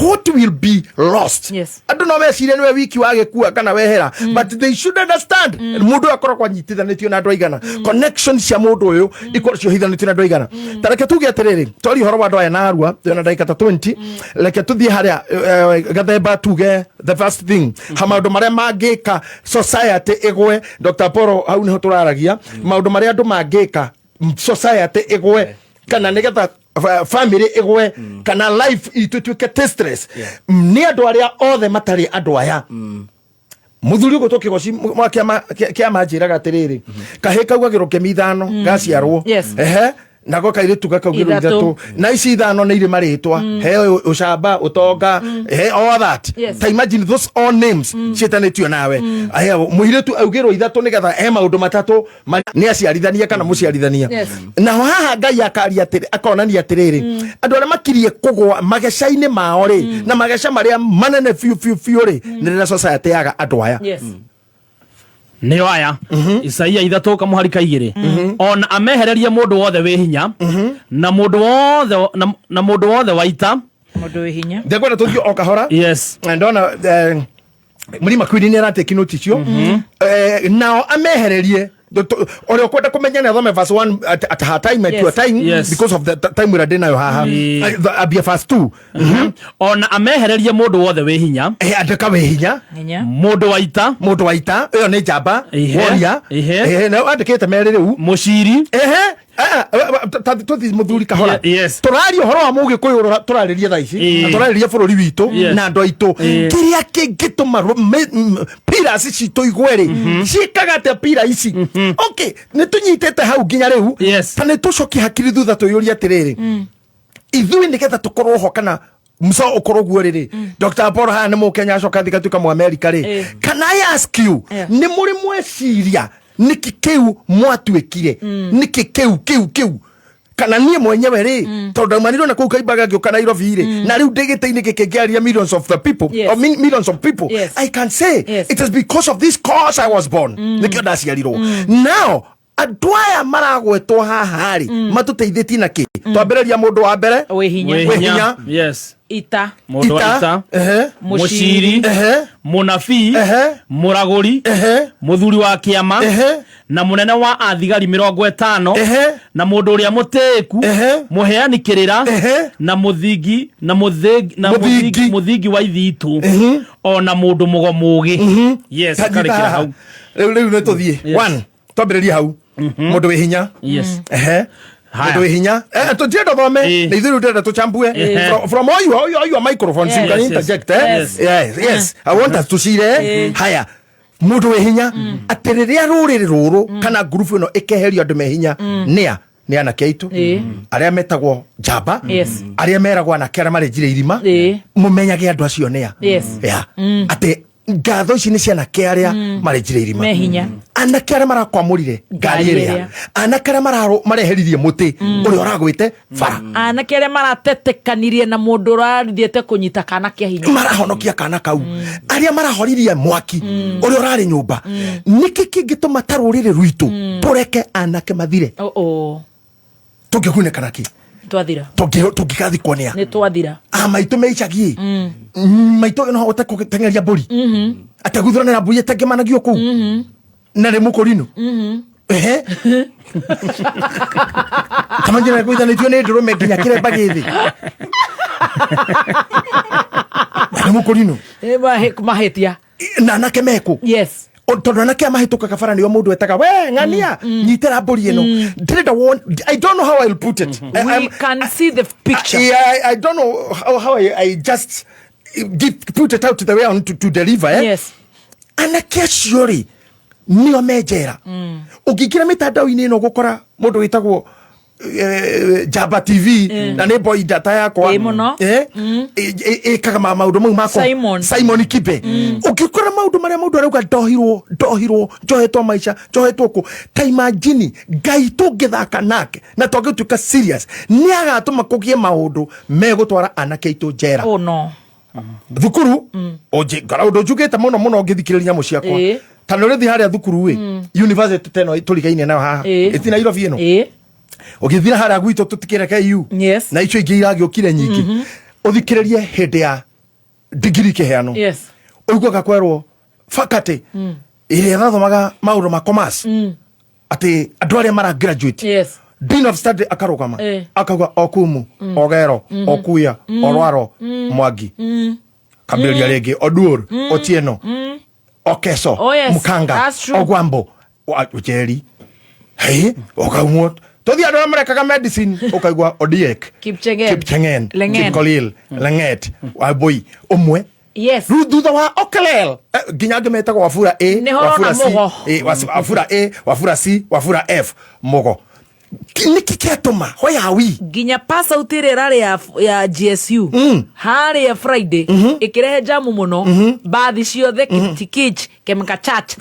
what will be lost? Andu no mecire niwe wiki wage kuwa kana wehera but they should understand mundu akorwo kwa nyitithanitio na andu aigana connection cia mundu uyu ikorwo cio hithanitio na andu aigana tareke tuge atiriri tori horo wa andu aya na arua na ndagika 20 leke tuthie haria gathemba tuge the first thing ha maundu maria mangika society igwe Dr. Paul hau niho turaragia maundu maria andu mangika society igwe kana nigetha family igwe kana life itutwike testless ni andu aria othe matari andu aya muthuri ugo tokigoci kia majiraga atiriri kahika ugagiro kemithano gaciarwo nako kairitu gakaugirwo ithatu na ici ithano nĩ irĩ marĩtwa heo ucamba utonga all that ta imagine those all names cietanĩtio nawe mũirĩtu augĩrwo ithatu nĩgetha he maũndũ matatũ nĩ aciarithania kana mũciarithania na haha Ngai akaria atĩrĩ akonania atĩrĩrĩ andũ arĩa makirie kũgwa magesha-inĩ mao rĩ na magesha marĩa manene biũ rĩ nĩ rĩrĩa society yaga andũ aya nĩo aya Isaia ithatu kamuharika igĩrĩ ona amehererie mũndũ wothe wĩ hinya na mũndũ wothe waita mũndũ wĩ hinya ndekwenda tũthiĩ o kahora ndona Mlima Queen nĩ arateki note icio nao amehererie or ukwenda kumenya na thome verse 1 at her time at your time because of the time we are dina yo haha abia verse 2 ona amehererie mundu wothe we hinya andika we hinya mundu waita iyo ni jamba woria na andikite merire u muciri tuthi muthuri kahora turari uhoro wa mugikuyu turariria tha ici turariria bururi witu na andu aitu kiria kingituma pillars citu igweri cikaga te pillars ici okay ni tunyitete hau nginya riu kana tucoki hakiri thutha tuyuria atiriri ithui nigetha tukorwo ho kana muso ukoro guo riri Dr. Paul ha ni mukenya acoka thikatuka mu America ri can I ask you ni muri mweciria niki kiu mwatuikire niki kiu kana nie mwenyewe ri tondu maniro na kuu kaibaga gyo kana Nairobi ri na riu ndigite-ini gikingiaria millions of the people or millions of people I can say it is because of this cause I was born nikio ndaciarirwo now adwaya maragwetwo haha ri matuteithĩtie na ki twambĩrĩria mũndũ wa mbere we hinya ita mundu ita muciri munabii muraguri muthuri wa kiama na munene wa athigari 50 na mundu uria mutiku muheani kirira na muthingi wa ithitu ona mundu mugomugi karikira hau riu ne tuthie 1 twambĩrĩria hau mundu we hinya mundu we hinya tutienda thome na ithiru ndenda tuchambue from all your microphones you can interject yes I want us to see haya mundu we hinya atiriria ruriri ruru kana group ino ikeherio andu me hinya ni anake aitu aria metagwo jamba aria meragwo anake aria marenjire irima mumenyage andu acio nia ati ngatho ici ni ciana kiaria marenjire irima mehinya anake aria marakwamurire ngari iria anake aria mareheririe muti uria uragwite bara anake aria maratetekanirie na mundu urathiete kunyita kana kia hinya marahonokia kana kau aria marahoririe mwaki uria urari nyumba niki kingituma tarurire rwitu tureke anake mathire tungikune kana ki twathira tungikathikwo nia ni twathira maitu meicagie maitu no hote kutengeria mburi ataguthuranira mburi atangimanagio kuu na ri mukurino kama njira kuithanitio ni ndurume nginya kiremba githi na mukurino mahetia na anake meku tondu anake amahituka kabara nio mundu etaga we ng'ania nyitira mburi ino I don't know how I'll put it. We can see the picture. I don't know how I just put it out to the way I want to deliver. Anake acio nio menjera ungikira mitandao-ini ino gukora mundu witagwo Jamba TV na ne boy data yakwa kaga maundu mau mako Simon Kibe ukikora maundu maria mundu arauga ndohirwo njohetwo maisha njohetwo ku ta imagine Ngai tungithaka nake na tungituka serious ni agatuma kugie maundu megutwara anake itu njera thukuru ngaraundu njugite muno ngithikiriria nyamu ciakwa tano rithi haria thukuru university teno tuligaine nayo haha iti Nairobi ino ogithira haria gwitu tutikire KU na icio ingi iragiokire nyingi uthikiririe hindi ya degree kiheano uiguaga kwerwo faculty iria thathomaga maundu ma commerce ati andu aria mara graduate dean of study akarugama akauga okumu ogero okuya orwaro mwangi kamberia rege odur otieno okeso mukanga ogwambo ujeri okamwo tothi andu amarekaga medicine ukaigwa Odiek Kipchengen Kipkolil Langet Waboi umwe thutha wa Okelel nginya ngimetagwo Wafura A Wafura C Wafura C Wafura F Mogo niki kiatuma why are we ginya pass out rari ya GSU hari ya Friday ikirehe jamu muno baadhi ciothe kitikich kemka chat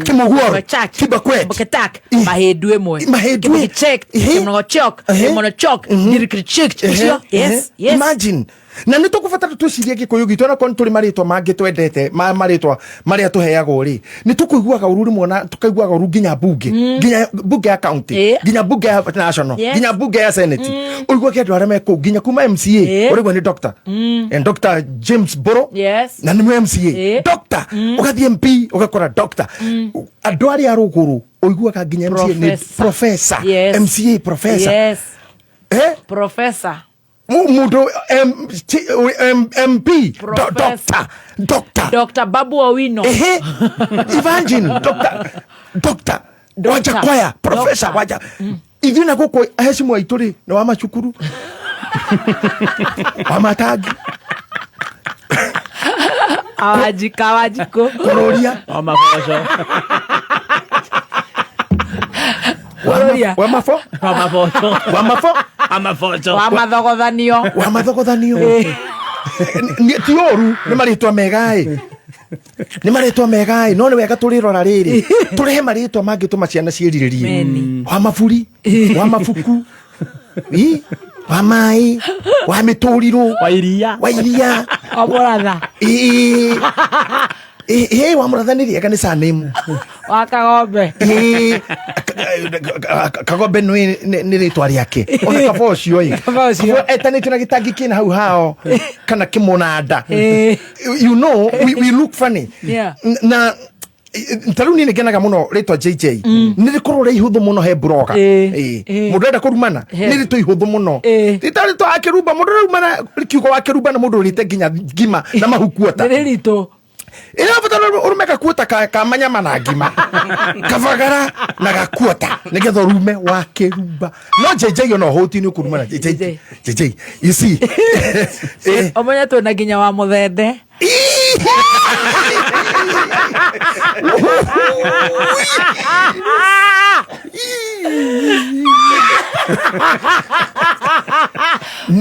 kimugworo kibakwet buketak mahedu emwe check kemno chok dirikri check yes imagine na nä tå kå batara tå cirie gä kå yå gitå nakon tå rä marä twa mangä twendete marä twa marä a tå heagwo rä nä tå kå iguaga å ru rä mwe tå kaiguaga å ru nginya mbunge ya county nginya mbunge ya national nginya mbunge ya senate å igua kä andå arä a me kå nginya kuma MCA å rä gwo nä Dr. Dr. James Boro na nä mwe MCA Dr. å gathiä MP å gakora Dr. andå arä a rå gå rå å iguaga nginya MCA nä professor MCA professor professor Mudo MP Dr. Babu Owino Imagine Dr. Waja kwaya professor waja hivi na koko heshimu aituri na wa machukuru wa matagi awajiko kororia wa mafosho wa mafo wa mathogothanio ti oru nä marĩtwa megaä no nä wega tå rä rora rä rä tå rehe marĩtwa mangä tå maciana ciärirä wa maburi wa mabuku wa maä wa mä tå rirå wa iria wa må ratha nä riega nä canämu wa kagombe kagombe nä rä twa rä ake ona kaba å cio etanä tio na gä tangä kä na hau hao kana kä monanda you know we look funny na tarau nä ngenaga må no rä twa JJ nä rä korwo rä ihå thå må no he broga må ndå enda kå rumana nä rä tå ihå thå må no rä twa akä rumba må ndå raumana kiugo wakä rumba na må ndå rä te nginya ngima na mahukuota ina fatana urume gakuota ka manyama na ngima kavagara na gakuota nigetha urume wa kirumba no JJ no hoti ni kuruma na JJ you see omonya to na ginya wa muthende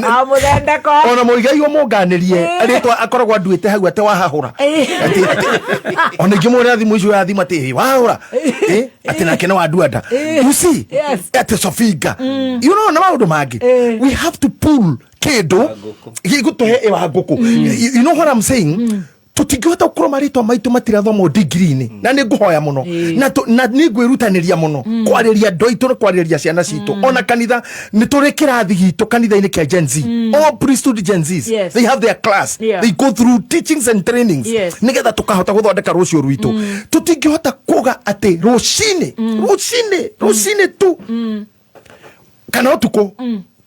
amuthende ko ona muigai wo munganirie aritwa akoragwa nduite hau ate wahahura ona ngimura thimu icio ya thimu ati wahura ati nake no anduanda you see ati sofinga you know na maundu mangi we have to pull kedo gigutuhe wa nguku you know what I'm saying tutingihota gukora maritwa maitu matirathomwo degree-ini na nĩ ngũhoya mũno na nĩ ngwĩrutanĩria mũno kwarĩria andũ aitũ na kwarĩria ciana citũ ona kanitha nĩ tũrĩ kĩrathi gitũ kanitha-inĩ kĩa Gen Z all priesthood Gen Zs they have their class they go through teachings and trainings nĩgetha tũkahota gũthondeka rũciũ rwitũ tũtingĩhota kuga atĩ rũcinĩ tu kana ũtukũ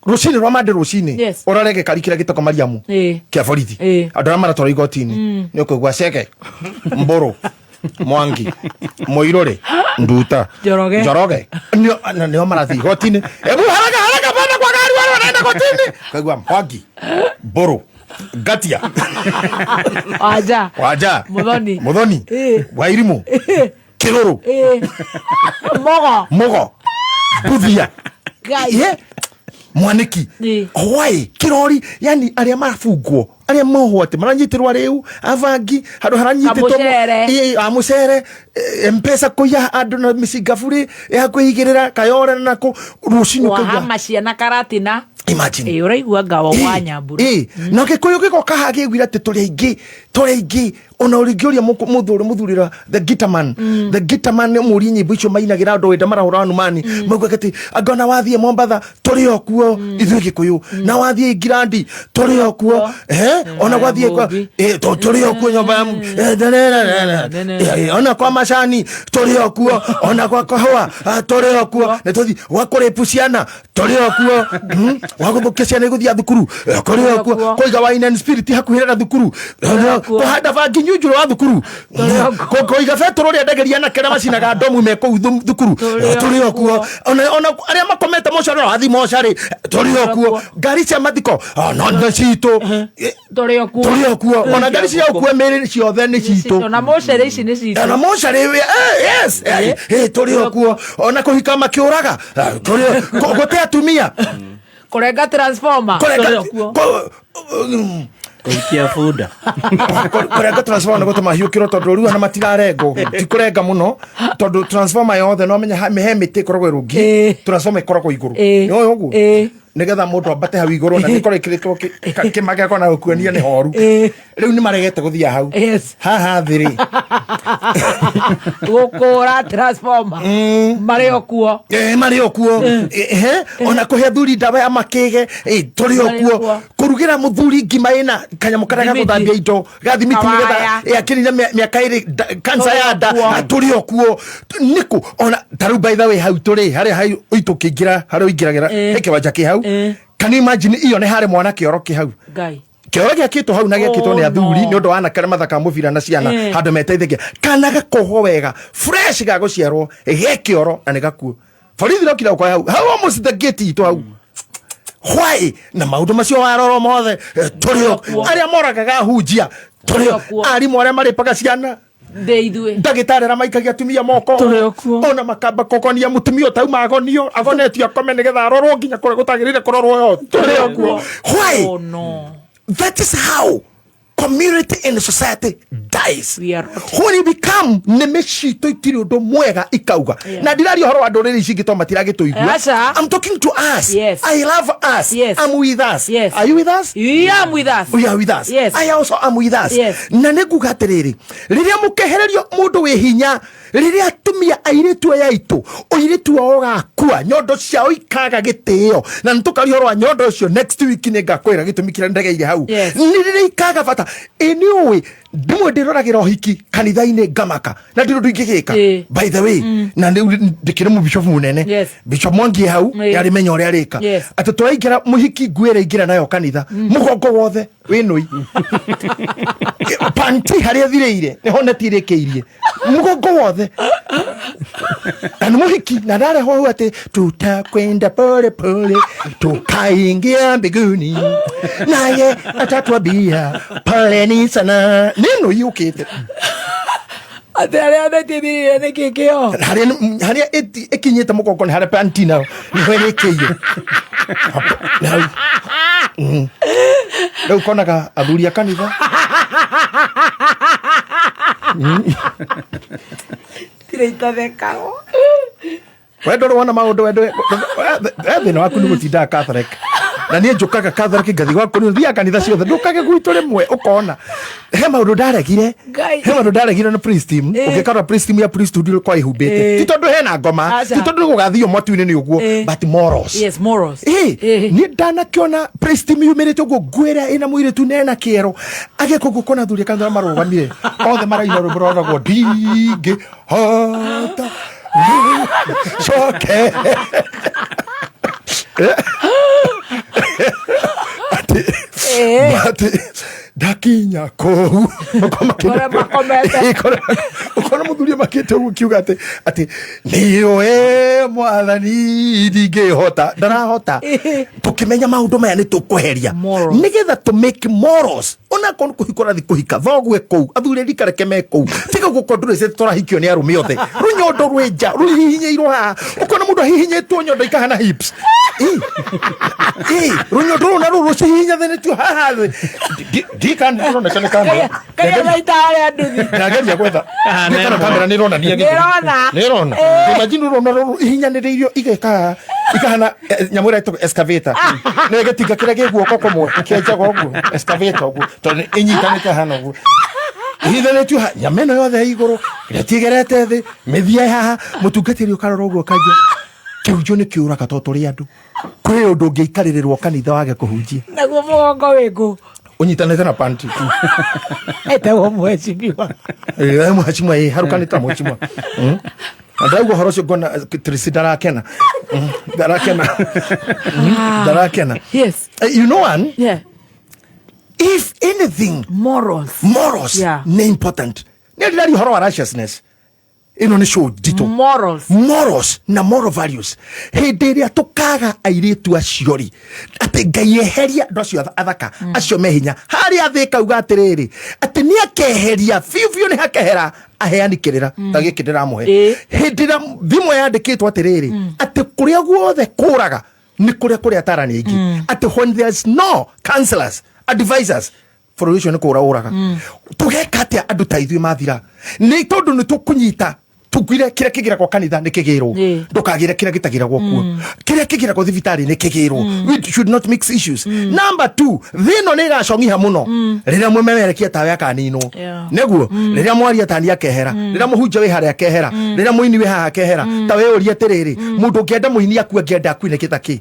rũcinĩ rwa mande rũcinĩ ũrarege kari kĩrĩa gĩtagwo Mariamu kĩa borithi andũ arĩa maratwara igoti-inĩ nĩ ũkũigua Ceke Mbũrũ Mwangi Mũirũrĩ Nduta Njoroge nĩo marathiĩ igoti-inĩ ebu haraka bana kwa gari wale wanaenda igoti-inĩ ũkaigua Mwangi Mbũrũ Gatia Waja Muthoni Wairimu Kĩrũrũ Mogo Buthia Mwaniki why kirori yani aria marafungwo aria mohwote maranyitirwa riu avangi handu haranyititwo amucere mpesa kuya andu na micingaburi ya kuigirira kayora nako rucinyo kuya wa ciana karatina imagine uraigua ngawa wa Nyambura no gikuyu giko kahage gwira ati turi aingi ona urigioria muthurira the guitarman muri nyimbo icio mainagira andu wenda marahura anumani mauga ati angona wathie Mombatha turi okuo ithuĩ gikuyu na wathie Ngirandi turi okuo ona wathie turi okuo nyomba ona kwa macani turi okuo ona kwa kahua turi okuo na tuthi wakore puciana turi okuo waguthukia ciana iguthia thukuru kuri okuo koiga wine and spirit hakuhirira thukuru kuhanda bangi nyunjuru wa thukuru koiga betoro ria ndageria na kera macinaga ndomu me kou thukuru turi okuo ona aria makomete mocara wathi mocari turi okuo ngari cia mathiko no cito turi okuo ona ngari cia okuo meri ciothe ni cito ona mocari ici ni cito ona mocari yes turi okuo ona kuhika makiuraga turi gote atumia kurenga transformer kuikia fuda kurenga transformer gote mahiukiro tondu riu ana matirarengo ti kurenga muno tondu transformer yothe no menya mehemite korogwe rungi transformer korogwe iguru ni oyo guo nigetha mundu ambate hau iguru na nikore kirikiro kimage kona ukuania ni horu riu ni maregete guthia hau haha thiri gukura transformer mari okuo ona kuhe thuri ndawa ya makige turi okuo kurugira muthuri ngima ina kanyamu karaga guthambia indo gathimiti nigetha akirira miaka iri kansa ya nda turi okuo niku ona taru by the way hau turi hari uitukingira hari uingiragira heke wajaki hau can you imagine iyo ne hari mwana kioro ki hau ngai kioro giakitwo hau na giakitwo ni athuri ni undu wana kare mathaka mubira na ciana handu meteithikia kana gakoho wega fresh ga guciarwo ge kioro na ni gakuo borithi rokira kwa hau almost the gate to hau why na maundu macio waroro mothe turi aria moragaga hunjia turi ari more mari paga ciana ndeithwe ndagitari ra maikagia tumia moko ona makamba kokonia mutumia tau magonio agonetio akome nigetha arorwo nginya kure gutagirire kurorwo yo turi okuo why oh no that is how community and society dies when you become nemeshito itiri undu mwega ikauga na ndirari horo wa ndoreri cingito matiragituigua I'm talking to us I love us I'm with us are you with us I'm with us we are with us I also am with us na niguga atiriri riria mukehererio mundu wi hinya riria tumia airitu ya itu oiritu wao gakua nyondo ciao ikaga gitio na ntukari horo wa nyondo ucio next week ni ngakwira gitumikira ndegeire hau ni riria ikaga bata anyway ndimwe ndiroragera hiki kanitha-ini ngamaka na ndirå ndå ingä by the way na ndikire mu bishop munene bishop Mwangi hau yari menya å rä a rä ka atä tåraingä ra må hiki nguä ra ingä ra nayo kanitha må gongo wothe wä nå panti harä a thirä ire nä ho netirä kä irie må gongo wothe na nä må hiki na ndarehwo hau atä tutakwenda pole pole tukaingia mbinguni naye atatwambia poleni sana neno yukite atare atetithirire ni kikio haria ikinyite mugongo ni haria pantina ni hwerekeire leo konaga athuri a kanitha tireita thekao wendo rwana maundu wendo thina waku ni gutinda Catholic na nie njukaga Catholic ngathi gwaku ni thia kanitha ciothe ndukage gwitu rimwe ukona he maundu ndaregire na priest team ukikara priest team ya priest ndio kwa ihumbite ti tondu hena ngoma ti tondu gugathio motu-ini ni uguo but morals ni ndana kiona priest team yumirite uguo ngwira ina muiritu nena kiero age kugukona thuri kanitha marugamire othe maraina rubroga go dingi hata shoke ati dakinya kou ukona muthuria makite uguo kiuga ati niyo mwathani ndingihota ndarahota tukimenya maundu maya ni tukuheria nigetha to make morals ona kon kuhikora thi kuhika thogwe kou athuri rikareke me kou tiga gukondure se turahikio ni arume othe runyondo rwenja ruhihinyeirwo ha ukona mundu ahihinyetwo nyondo ikahana hips runyondo na ruru cihinya thenetio haha dikan ndirona kana kamera kaya laitare anduthi nageria gwetha kana kamera nirona nirona imagine rona ruru ihinyaniririo ikahana nyamura ito excavator nege tiga kira giguoko komwe kiaja goguo excavator oguo to inyitanite hana oguo hithenetio nyameno yothe iguru itigerete thi mithia haha mutungatiri ukarora oguo kaja kiujo ni kiuraga to turi andu kwi undu ngiikarirwo kanitha wage kuhunjia naguo mugongo wiku unyitanite na panty ete wo mheshimiwa mheshimiwa harukanita mheshimiwa Ndaugo horo cio ngona Tracy darakena. Darakena. Yes. You know one? Yeah. If anything, morals, yeah, ne important. Ne ndari horo wa righteousness. Ino ni show dito. Morals na moral values. Hende ria tukaga airetu aciori. Ate Ngai eheria ndocio athaka acio mehinya. Hari athika uga atiriri. Ate ni akeheria fiu ni hakehera aheanikirira tagikirira muhe. Hende ra thimo yandikitwo atiriri. Ate kuria guothe kuraga ni kuria atarani ingi. Ate when there's no counselors, advisors, for which ni kura uraga. Tugeka atia andu ta ithui mathira. Ni tondu ni tukunyita tugire kira kigira kwa kanitha ni kigiro ndukagire kira gitagira gwokuo kira kigira kwa thibitari ni kigiro. We should not mix issues. Number 2, thino ni gacong'iha muno riria mwemerekia tawe akanino neguo riria mwari atani akehera riria muhunja we haria akehera riria muini we haha akehera tawe uri atiriri mundu ngienda muini aku ngienda kwine kitaki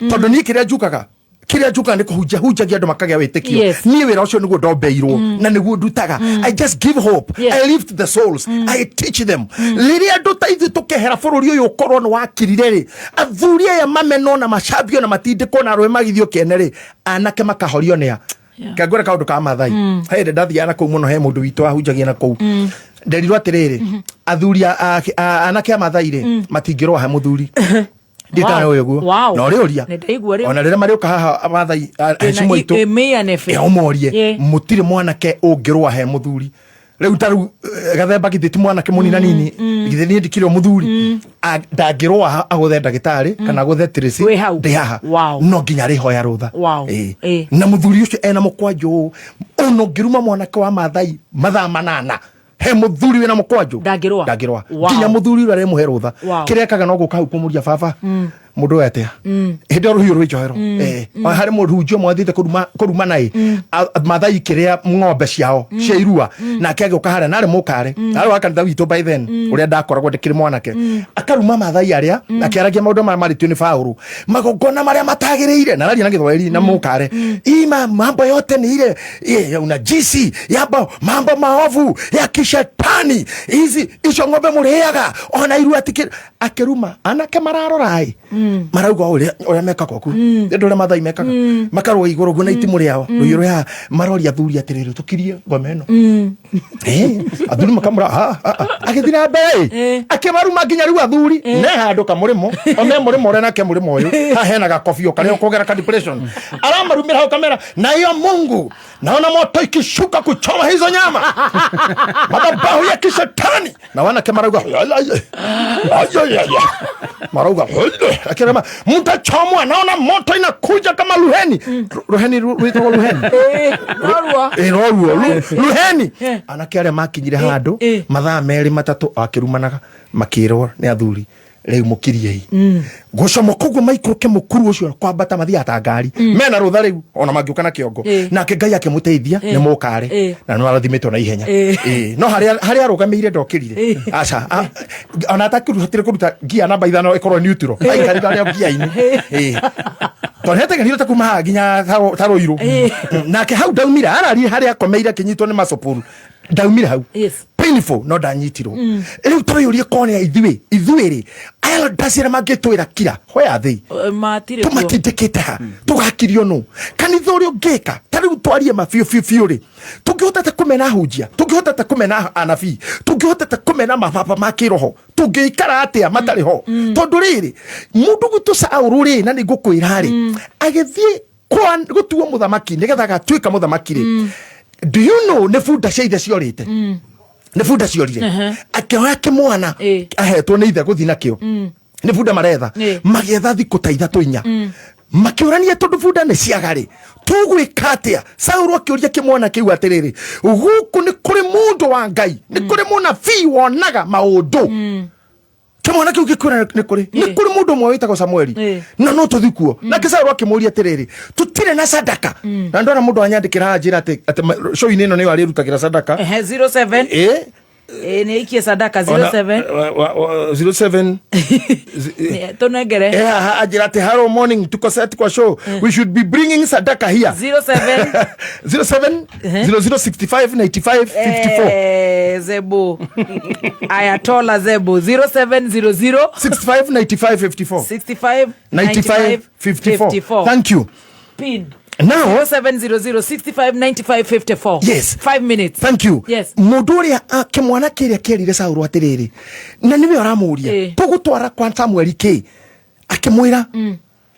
tondu ni kiria njukaga kiria njuka ni kuhunja giandu makagea witikio ni wira ucio niguo ndombeirwo na niguo ndutaga. I just give hope. I lift the souls. I teach them. Liria nduta ithu tukehera bururi uyu ukorwo ni wakirire ri athuria ya mameno na macambio na matindiko na rwe magithio kenere anake makahorio nia kagora kaundu ka mathai hende ndathiana kuu muno he mundu witu ahunjagia na kuu nderirwo atiriri athuria anake mathai ri matingirwa ha muthuri nditana uyu guo no riuria ona rire mariuka haha mathai heshimo itu omorie mutire mwanake ungirwa he muthuri riu taru Gathemba githiti mwanake munina nini githini ndikirwo muthuri ndangirwa aguthe ndagitari kana aguthe Tracy ndi haha no nginya rihoya rutha na muthuri ucio ena mukwanju ono ngiruma mwanake wa mathai mathaa manana he muthuri wina mukwanju ndangirwa nginya muthuri ura remuhe rutha kiria kaga no guka kumuria baba mundu wetea hinde ruhiu rwijohero hari muhunjio mwathite kuruma nai mathai kiria ng'ombe ciao cia irua na kege ukahara nari mukare ari wakanitha witu by then uria ndakoragwo ndikiri mwanake akaruma mathai aria akiaragia maundu maritio ni Paulu magongona maria matagiriire na raria na githwairi na mukare ima mambo yote ni ile una GC yabo mambo maovu ya kishetani hizi icio ng'ombe muriaga ona irua tikiri akiruma anake mararorai marauga uria mekagwo ku ndore mathai mekaga makarwo iguru guna itimu riao ruiro ya marori athuri atiriri tukirie ngome no athuri makamura agithira mbere akimaruma nginya riu athuri ne handu kamurimo ome murimo ore nake murimo uyu ha hena gakofio kare ukogera ka depression aramarumira hau kamera na hiyo Mungu naona moto ikishuka kuchoma hizo nyama madhabahu ya kishetani na wana kemarauga marauga akirema mtachomwa naona moto inakuja kama luheni ruitwa luheni luheni anakiare makinyire handu mathaa meri matatu akirumanaga makirwo ni athuri riu mukirie gucomo koguo maikuruke mukuru ucio kwambata mathia ta ngari mena rutha riu ona mangiuka na kiongo nake Ngai akimuteithia ni mukare na no arathimitwo na ihenya no haria arugameire ndokirire aca ona atakiruhatire kuruta gia namba ithano ikorwo neutral aikari garia gia-ini tonete ngiro ta kuma nginya taro iru nake hau daumira arari haria akomeire kinyitwo ni macopuru daumira hau painful no danyitirwo riu turiurie kone ya ithuiri aya ndacira magitwira kira hoya thi matire ko tumatindikite ha tugakirio no kanitha uri ungika tariu twarie mafiu ri tungihota kumena hunjia tungihota kumena anabii tungihota kumena mababa makiroho tungikara atia matari ho tondu riri mundu gutu Saulu ri na ni ngukwira ri agithie kwa gutuo muthamaki nigetha gatwika muthamaki ri do you know ne funda cia ciorite ne funda ciorire akioya kimwana ahetwo ni ithe guthi nakio ne funda maretha magetha thiku ta ithatu inya makiurania tondu funda ne ciagari tugwika atia Saulu akioria kimwana kiu atiriri guku ni kuri mundu wa Ngai ni kuri munabii wonaga maundu kimwana kiu gikura ni kuri mundu mwe witagwo Samueli na no tuthikuo na Saulu akimuria atiriri tutire na sadaka na ndona mundu anyandikira njira ati show ino ni wari rutagira sadaka 07 Ni ikie sadaka 07 tunengere ajira ati hello morning tuko set kwa show we should be bringing sadaka here 07 0065 95 54 Zebu Ayatola Zebu 0700 65 95 54 65 95 54 thank you pin now 0700659554 yes 5 minutes thank you yes muduria kimwana kiria kerire Sauru atiriri na niwe aramuria tugutwara kwa Samuel K akimwira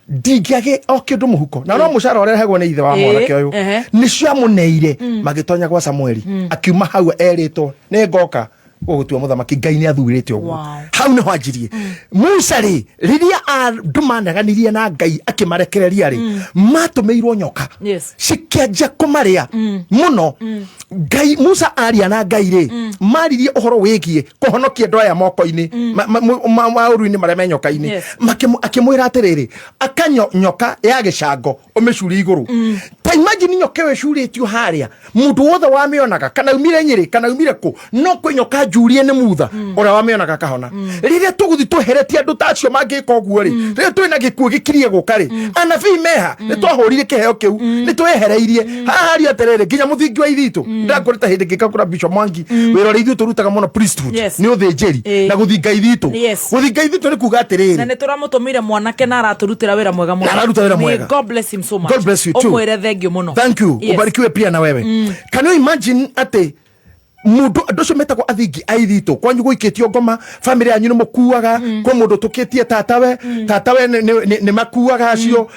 ndigiage okindu muhuko na no mucara ore hegwo ni ithe wa mwanake uyu nicio amuneire magitonya kwa Samuel akiuma hau eritwo ni ngoka gutua muthamaki Ngai ni athurite ogwo hau ni hwanjirie Musa riria andumanaganirie na Ngai akimarekereria matumeirwo nyoka cikianjia kumaria muno Ngai Musa aria na Ngai maririe uhoro wigie kuhonokia ndo aya moko-ini mauru-ini maria menyoka-ini akimwira atiriri akanyo nyoka ya gicango umicuri iguru ta imagine nyoka we curitio haria mundu wothe wamionaga kana umire Nyeri kana umire ku no kwi nyoka jurie ni mutha ora wamionaga kahona riria tuguthi tuheretie andu tacio mangika ogwo riria twina gikuo gikirie guka anabii meha ni twahurire kiheo kiu ni twehereirie haria atiriri nginya muthingi wa ithitu ndakurita hindi ngikakura Bishop Mwangi wira ithu turutaga muno priesthood ni uthinjiri na guthinga ithitu guthinga ithitu ni kuga atiriri na ni turamutumire mwanake na araturutira wira mwega muno araruta wira mwega God bless him so much God bless you too umwire thengio muno thank you ubarikiwe pia na wewe can you imagine ate mundu andocio metagwo athingi aithitu kwanyu guikitio ngoma family yanyu ni mukuaga kwa mundu tukitie tatawe ni makuaga acio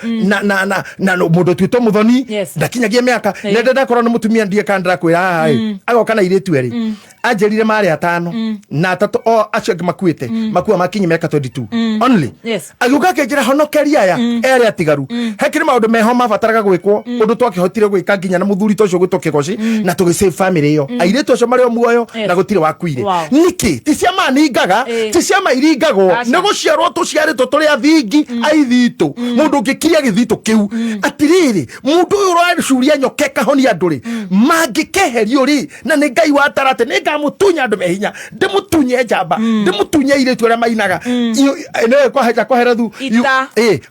na mundu twito muthoni ndakinyagia miaka nende ndakora ni mutumia ndie kandra kwira agoka na iritu eri ajerire mari atano na atatu o acio makuite makua makinyi miaka 22 only aguka kejira honokeria aya eri atigaru hekiri maundu meho mabataraga gwikwo undu twakihotire gwika nginya na muthuri tocio gutukigoci na tugisave family iyo airitu acio mario muoyo na gutire wakuire niki ti ciama ningaga ti ciama iringagwo ni guciarwo tuciaritwo turi athingi aithitu mundu ngikiria githitu kiu atiriri mundu uyu uracuria nyoke kahoni anduri mangikeherio na ni Ngai wa tarate ni ngamutunya andu mehinya ndimutunye njamba ndimutunye iritu ria mainaga ene kwa haja kwa herethu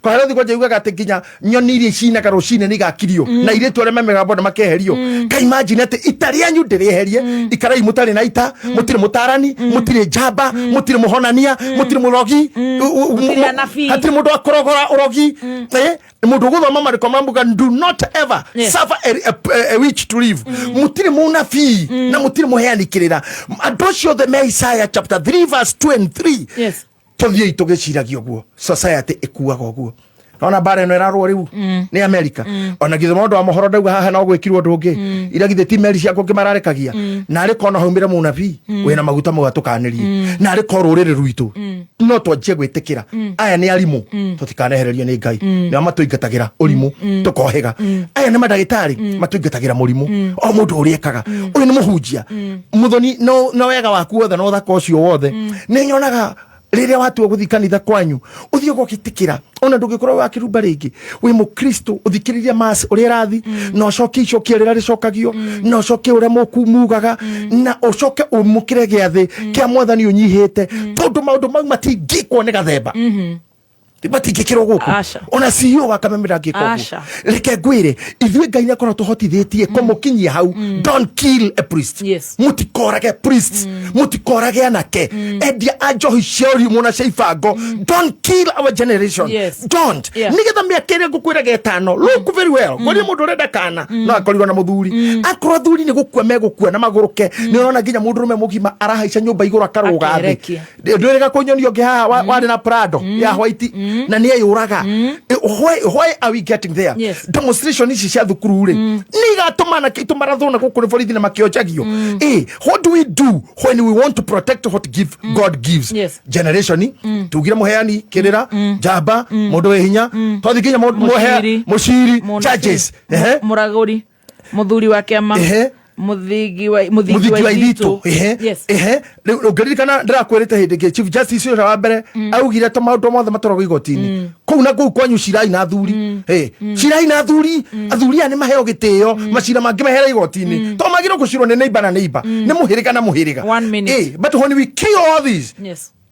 kwa herethu kwa jeuga ati nginya nyoni iria cinaga rucine ni gakirio na iritu ria memegambo na makeherio Ngai imagine ati itaria nyu ndiriherie ikarai mutari na ita mutire mutarani mutire njamba mutire muhonania mutire murogi hatire mundu akorogora urogi mundu guthoma mariko mambuga do not ever suffer a witch to live mutire munabii na mutire muheanikirira adocio the Messiah chapter 3 verse 2 and 3 tuthie itugiciragia guo society ikuaga guo ona bare no erarwo riu ni America ona githe mundu wa mohoro ndauga haha no gwikirwo ndungi ira githe ti meri ciako kimararekagia na ari kona haumire munabii wena maguta mugatukanirie na ari ko rurire ruitu no twanjie gwitikira aya ni arimu tutikanehererio ni Ngai ni amatuingatagira urimu tukohega aya ni madagitari matuingatagira murimu o mundu uriekaga uyu ni muhunjia muthoni no wega waku wothe no thako cio wothe ni nyonaga riria watu guthi kanitha kwanyu uthio gukitikira ona ndugikorwo wakirumba ringi wi mukristo uthikiriria mas uria rathi no coke icokia rira ricokagio no coke uria mukumugaga na ucoke umukire giathi kia mwathani unyihite tondu maundu mau matingikwo ni gathemba batingikirwo guku ona CEO wakamemera ngikwo reke ngwire ithuĩ Ngai nĩakorwo tũhotithĩtie kũmũkinyia hau don't kill a priest mũtikorage priest mũtikorage anake endia a njohi cia ũrimũ na cia ibango don't kill our generation don't nĩgetha mĩaka ĩrĩa ngũkwĩraga ĩtano look very well ngũria mũndũ ũrenda kana no akorirwo na mũthuri akorwo thuri nĩ gũkua megũkua na magũrũke nĩ ũrona nginya mũndũ rũme mũgima arahaica nyũmba igũrũ akarũga thĩ ndwĩrĩga kũnyonio ũngĩ haha warĩ na Prado ya white na ni ayuraga why are we getting there demonstration ici cia thukuru ri ni gatumana kitu marathona gukuri borithi na makiojagio what do we do when we want to protect what God gives generation tugira muheani kirira jamba mundu we hinya twathikinya muhea mushiri judges muraguri muthuri wa kiama muthigi wa ithitu ngarikana ndirakwirite hindi ngi Chief Justice ucio wa mbere augire to maundu mothe matoragwo igoti-ini kou na kou kwanyu cirai na athuri cirai na athuri aya ni maheo gitio macira mangi mahera igoti-ini to magire gucirwo ni neighbor na neighbor ni muhiriga na muhiriga but when we kill all these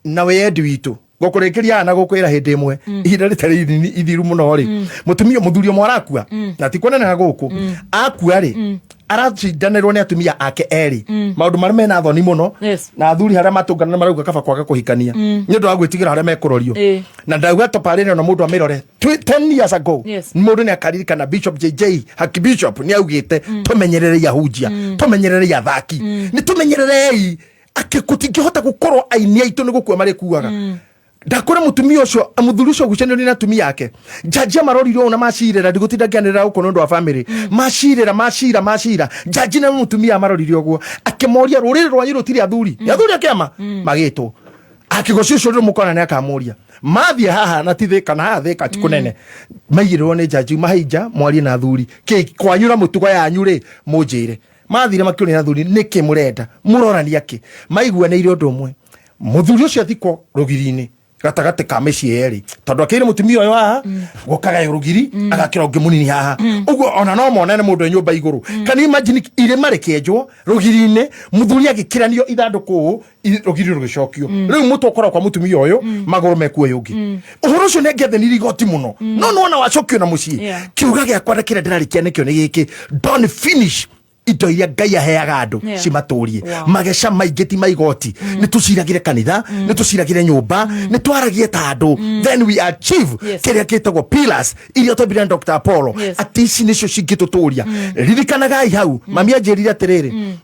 na wendi witu gokurekeria na gukwira hindi imwe ihinda ritari ithiru muno ri mutumia muthuri omwe arakua na ti kuonana na guku akua ri aracindanirwo ni atumia ake eri maundu mari mena thoni muno na athuri haria matungana marauga kaba kwaga kuhikania ni undu wa gwitigira haria mekurorio na ndauga toparire na mundu amirore 10 years ago mundu ni akaririkana Bishop JJ ARCHBISHOP ni augite tumenyerere yahunjia tumenyerere yathaki ni tumenyererei akikutingihota gukorwo aini aitu ni gukua mari kuaga ndakora mutumia ucio amuthuri ucio gucenio ni atumia yake jaji amaroririo na macirira ndigutindagianira uko nundu wa family macira jaji na mutumia amaroririo guo akimoria ruriri rwanyu rutiri athuri akiama magito akigocio ucio ndo mukona ni akamuria mathie haha na tithe kana hathe kati kunene maigirwo ni jaji mahaija mwari na athuri ki kwanyura mutugo yanyu ri munjire mathire makioni na athuri niki murenda murorania ki maiguanire undu umwe muthuri ucio athikwo rugiri-ini gatagate ka meci eri tondu akire mutumia uyu haha gukaga rugiri agakira ungi munini haha uguo ona no monene mundu nyumba iguru kana imagine ire marekenjwo rugiri-ini muthuri agikiranio ithanduku rugiri rugicokio riu mutu ukora kwa mutumia uyu maguru mekuo yungi uhoro ucio nengetheniri igoti muno no ona wacokio na mucii kiuga giakwa ndakire ndirarikia nikio ni giki don't finish indo iria Ngai aheaga andu cimaturie magesha maingi ti maigoti ni tuciragire kanitha ni tuciragire nyumba ni twaragie ta andu then we achieve kiria kitagwo pillars iria tobire Dr. Apollo ati ici nicio cingituturia ririkanagai hau mami anjirire atiriri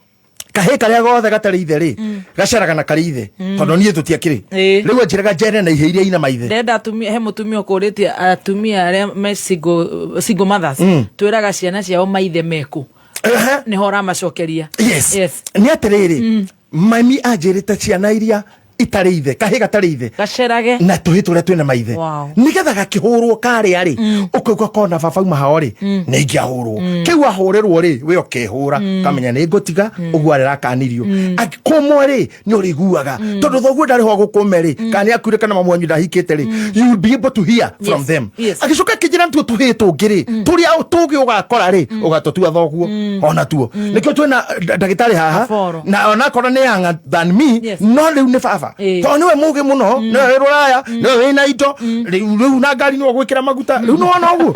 kahe karia gothe gatari ithe ri gacaraga na kari ithe tondu nie tutiakiri riu anjiraga njere na iheiria ina maithe ndenda atumia he mutumia ukuritie atumia aria me single mothers twiraga ciana ciao maithe meku ni hora macokeria ni atiriri mami anjirite ciana iria itari ithe kahe gatari ithe gacerage na tuhiture twina maithe nigetha gakihurwo kari ari ukauga kona baba uma haori ni ngiahurwo kiu ahurirwo ri we ukihura kamenya ni ngotiga uguo arira kanirio akikomwo ri ni uriguaga tondu thoguo ndari ho gukumeri kana akure kana mamu wanyu ndahikite ri you will be able to hear from them agicoka kijira ntu tuhitu ngiri turi au tugi ugakora ri ugatotua thoguo ona tuo nikio twina ndagitari haha na ona kora ni younger than me no riu ni baba to niwe muge muno niwe ruraya niwe wina indo riu na ngari no gwikira maguta riu no ona uguo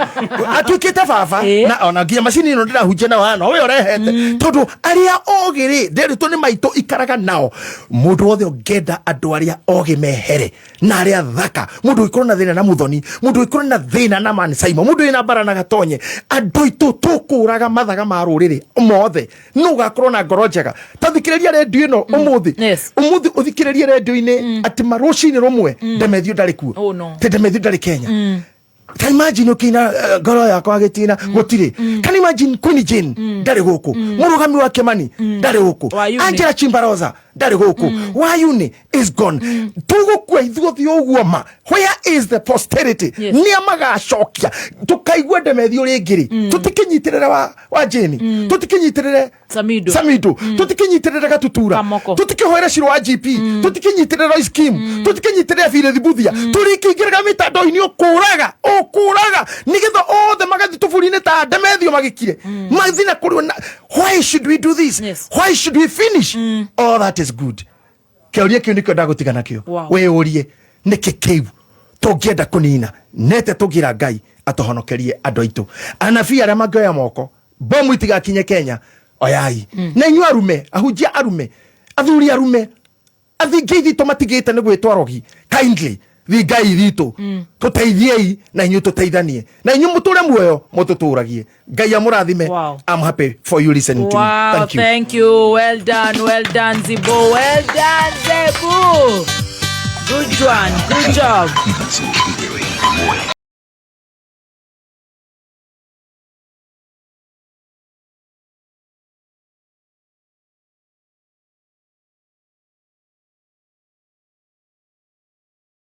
atuikite baba na ona ngia macini no ndirahunjia na wana we urehete tondu aria ogiri nderitwo ni maito ikaraga nao mundu wothe ongenda andu aria ogi mehere na aria thaka mundu ikoro na thina na muthoni mundu ikoro na thina na man saimo mundu ina bara na gatonye andu itu tukuraga mathaga ma ruriri mothe no gakorwo na ngoro njega tathikiriria redio ino umuthi uthikiriria redio-ini ati maruci-ini rumwe ndemethio ndari kuo te ndemethio ndari Kenya can imagine ukina ngoro yakwa agitina gutiri can imagine Queen Jane ndari guku murugami wa Kimani ndari guku Angela Chimbaroza ndari guku Wayuni is gone tugukwa ithuothi uguo ma where is the posterity ni amagashokia tukaigwa ndemethio ringiri tutikinyitirira wa Jane tutikinyitirire Samido tutikinyitirira Gatutura tutikihoera Shiro wa GP tutikinyitirira Scheme tutikinyitirira Fire Thibuthia turikingiraga mitando-ini ukuraga nigetha othe magathi tuburi-ini ta ndemethio magikire mathina kurwa why should we do this why should we finish all that is good kiuria kiu nikio ndagutiga nakio we urie niki kiu tungienda kunina nete tugira Ngai atuhonokerie andu aitu anabii aria mangioya moko bomu itigakinye Kenya oyai na inyu arume ahunjia arume athuri arume athingi ithitu matigite ni gwitwa rogi kindly Ngai thitu tuteithiei na inyu tuteithanie na inyu muture muoyo mututuragie Ngai amurathime I'm happy for you listening to me thank you well done Zibo good job